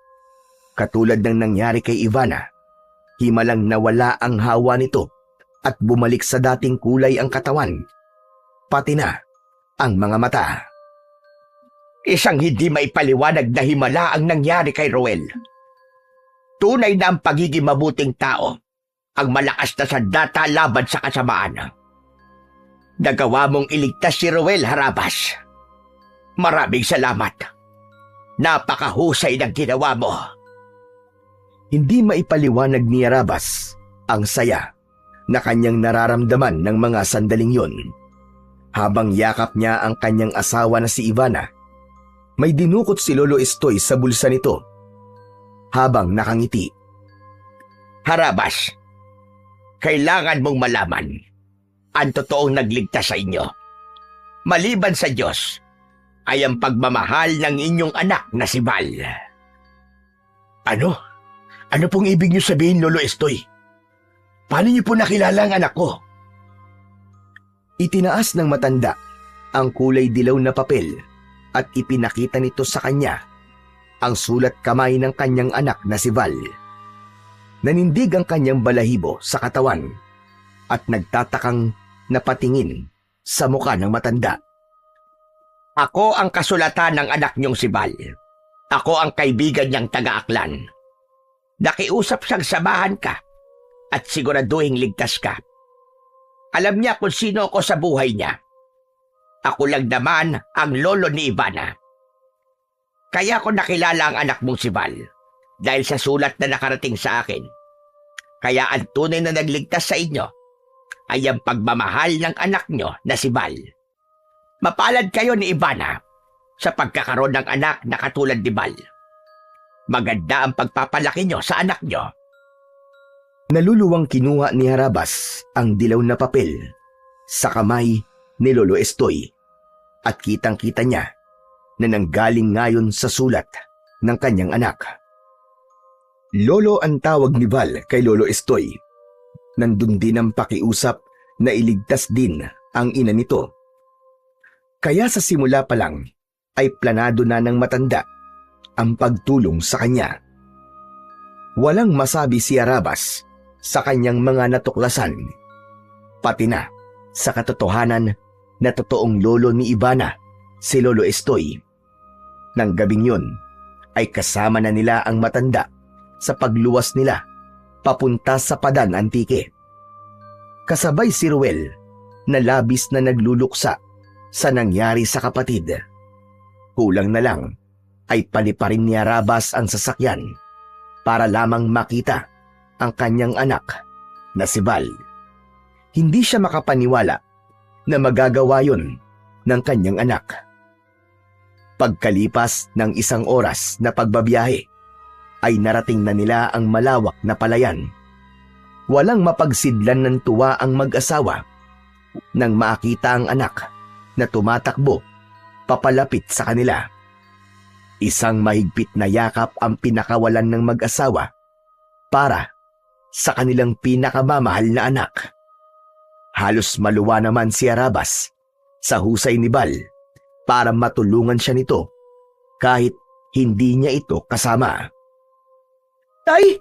A: Katulad ng nangyari kay Ivana, himalang nawala ang hawa nito at bumalik sa dating kulay ang katawan, pati na ang mga mata.
C: Isang hindi maipaliwanag na himala ang nangyari kay Ruel. Tunay na ang pagiging mabuting tao ang malakas na sandata laban sa kasamaan. Nagawa mong iligtas si Ruel, Harabas. Maraming salamat. Napakahusay ng ginawa mo.
A: Hindi maipaliwanag ni Arabas ang saya na kanyang nararamdaman ng mga sandaling yon. Habang yakap niya ang kanyang asawa na si Ivana, may dinukot si Lolo Estoy sa bulsa nito habang nakangiti.
C: Harabas, kailangan mong malaman ang totoong nagligtas sa inyo. Maliban sa Diyos, ay ang pagmamahal ng inyong anak na si Val.
D: Ano? Ano pong ibig niyo sabihin, Lolo Estoy? Paano niyo po nakilala ang anak ko?
A: Itinaas ng matanda ang kulay dilaw na papel at ipinakita nito sa kanya ang sulat kamay ng kanyang anak na si Val. Nanindig ang kanyang balahibo sa katawan at nagtatakang napatingin sa muka ng matanda.
C: Ako ang kasulatan ng anak niyong si Val. Ako ang kaibigan niyang taga-Aklan. Nakiusap siyang samahan ka at siguraduhing ligtas ka. Alam niya kung sino ako sa buhay niya. Ako lang naman ang lolo ni Ivana. Kaya ko nakilala ang anak mong si Val dahil sa sulat na nakarating sa akin. Kaya ang tunay na nagligtas sa inyo ay ang pagmamahal ng anak niyo na si Val. Mapalad kayo ni Ivana sa pagkakaroon ng anak na katulad ni Val. Maganda ang pagpapalaki niyo sa anak niyo.
A: Naluluwang kinuha ni Harabas ang dilaw na papel sa kamay ni Lolo Estoy at kitang-kita niya na nanggaling ngayon sa sulat ng kanyang anak. Lolo ang tawag ni Val kay Lolo Estoy. Nandun din ang pakiusap na iligtas din ang ina nito. Kaya sa simula pa lang ay planado na ng matanda ang pagtulong sa kanya. Walang masabi si Arabas sa kanyang mga natuklasan, pati na sa katotohanan na totoong lolo ni Ivana, si Lolo Estoy. Nang gabing yun ay kasama na nila ang matanda sa pagluwas nila papunta sa Padan Antique. Kasabay si Ruel na labis na nagluluksa sa nangyari sa kapatid. Kulang na lang ay paliparin ni Arabas ang sasakyan para lamang makita ang kanyang anak na si Val. Hindi siya makapaniwala na magagawa yun ng kanyang anak. Pagkalipas ng 1 oras na pagbabiyahe, ay narating na nila ang malawak na palayan. Walang mapagsidlan ng tuwa ang mag-asawa nang makita ang anak na tumatakbo papalapit sa kanila. Isang mahigpit na yakap ang pinakawalan ng mag-asawa para sa kanilang pinakamamahal na anak. Halos maluwa naman si Arabas sa husay ni Val para matulungan siya nito kahit hindi niya ito kasama.
B: Tay!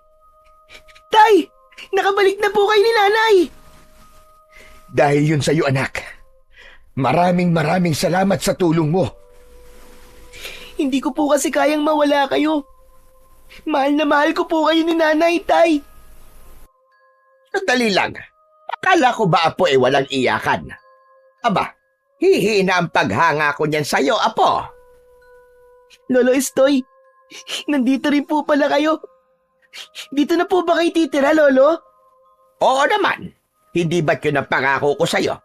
B: Tay! Nakabalik na po kayo ni nanay!
D: Dahil yun sa iyo, anak. Maraming salamat sa tulong mo.
B: Hindi ko po kasi kayang mawala kayo. Mahal na mahal ko po kayo ni nanay, tay.
C: Sandali lang. Akala ko ba, Apo, walang iyakan? Aba, hihina ang paghanga ko niyan sa'yo, Apo.
B: Lolo Estoy, nandito rin po pala kayo. Dito na po ba kayo titira, Lolo?
C: Oo naman. Hindi ba't yun ang pangako ko sa'yo?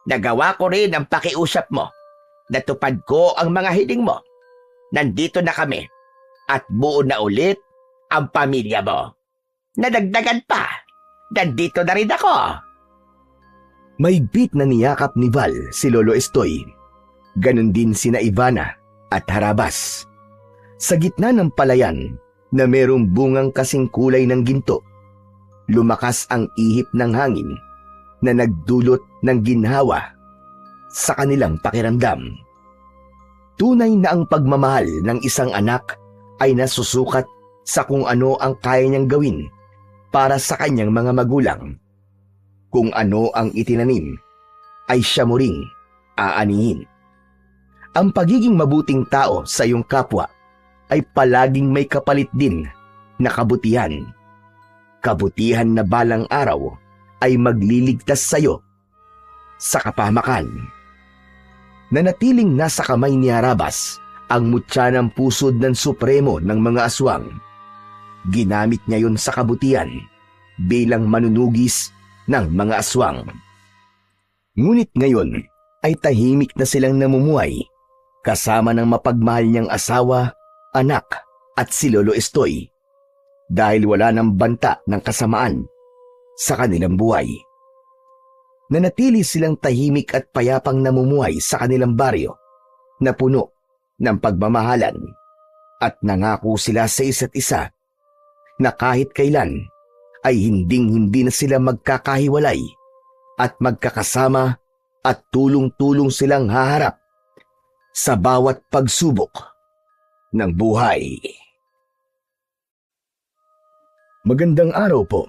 C: Nagawa ko rin ang pakiusap mo. Natupad ko ang mga hiling mo. Nandito na kami. At buo na ulit ang pamilya mo. Nadagdagan pa. Nandito na rin ako.
A: Mahigpit na niyakap ni Val si Lolo Estoy. Ganon din sina Ivana at Harabas. Sa gitna ng palayan na merong bungang kasing kulay ng ginto, lumakas ang ihip ng hangin na nagdulot ng ginhawa sa kanilang pakiramdam. Tunay na ang pagmamahal ng isang anak ay nasusukat sa kung ano ang kaya niyang gawin para sa kanyang mga magulang. Kung ano ang itinanim, ay siya mo ring aanihin. Ang pagiging mabuting tao sa iyong kapwa ay palaging may kapalit din na kabutihan. Kabutihan na balang araw ay magliligtas sa iyo sa kapahamakan. Nanatiling nasa kamay ni Harabas ang mutya ng pusod ng supremo ng mga aswang. Ginamit niya yun sa kabutihan bilang manunugis ng mga aswang. Ngunit ngayon ay tahimik na silang namumuhay kasama ng mapagmahal niyang asawa, anak at si Lolo Estoy dahil wala ng banta ng kasamaan sa kanilang buhay. Nanatili silang tahimik at payapang namumuhay sa kanilang baryo na puno ng pagmamahalan at nangako sila sa isa't isa na kahit kailan ay hinding-hindi na sila magkakahiwalay at magkakasama at tulong-tulong silang haharap sa bawat pagsubok ng buhay. Magandang araw po.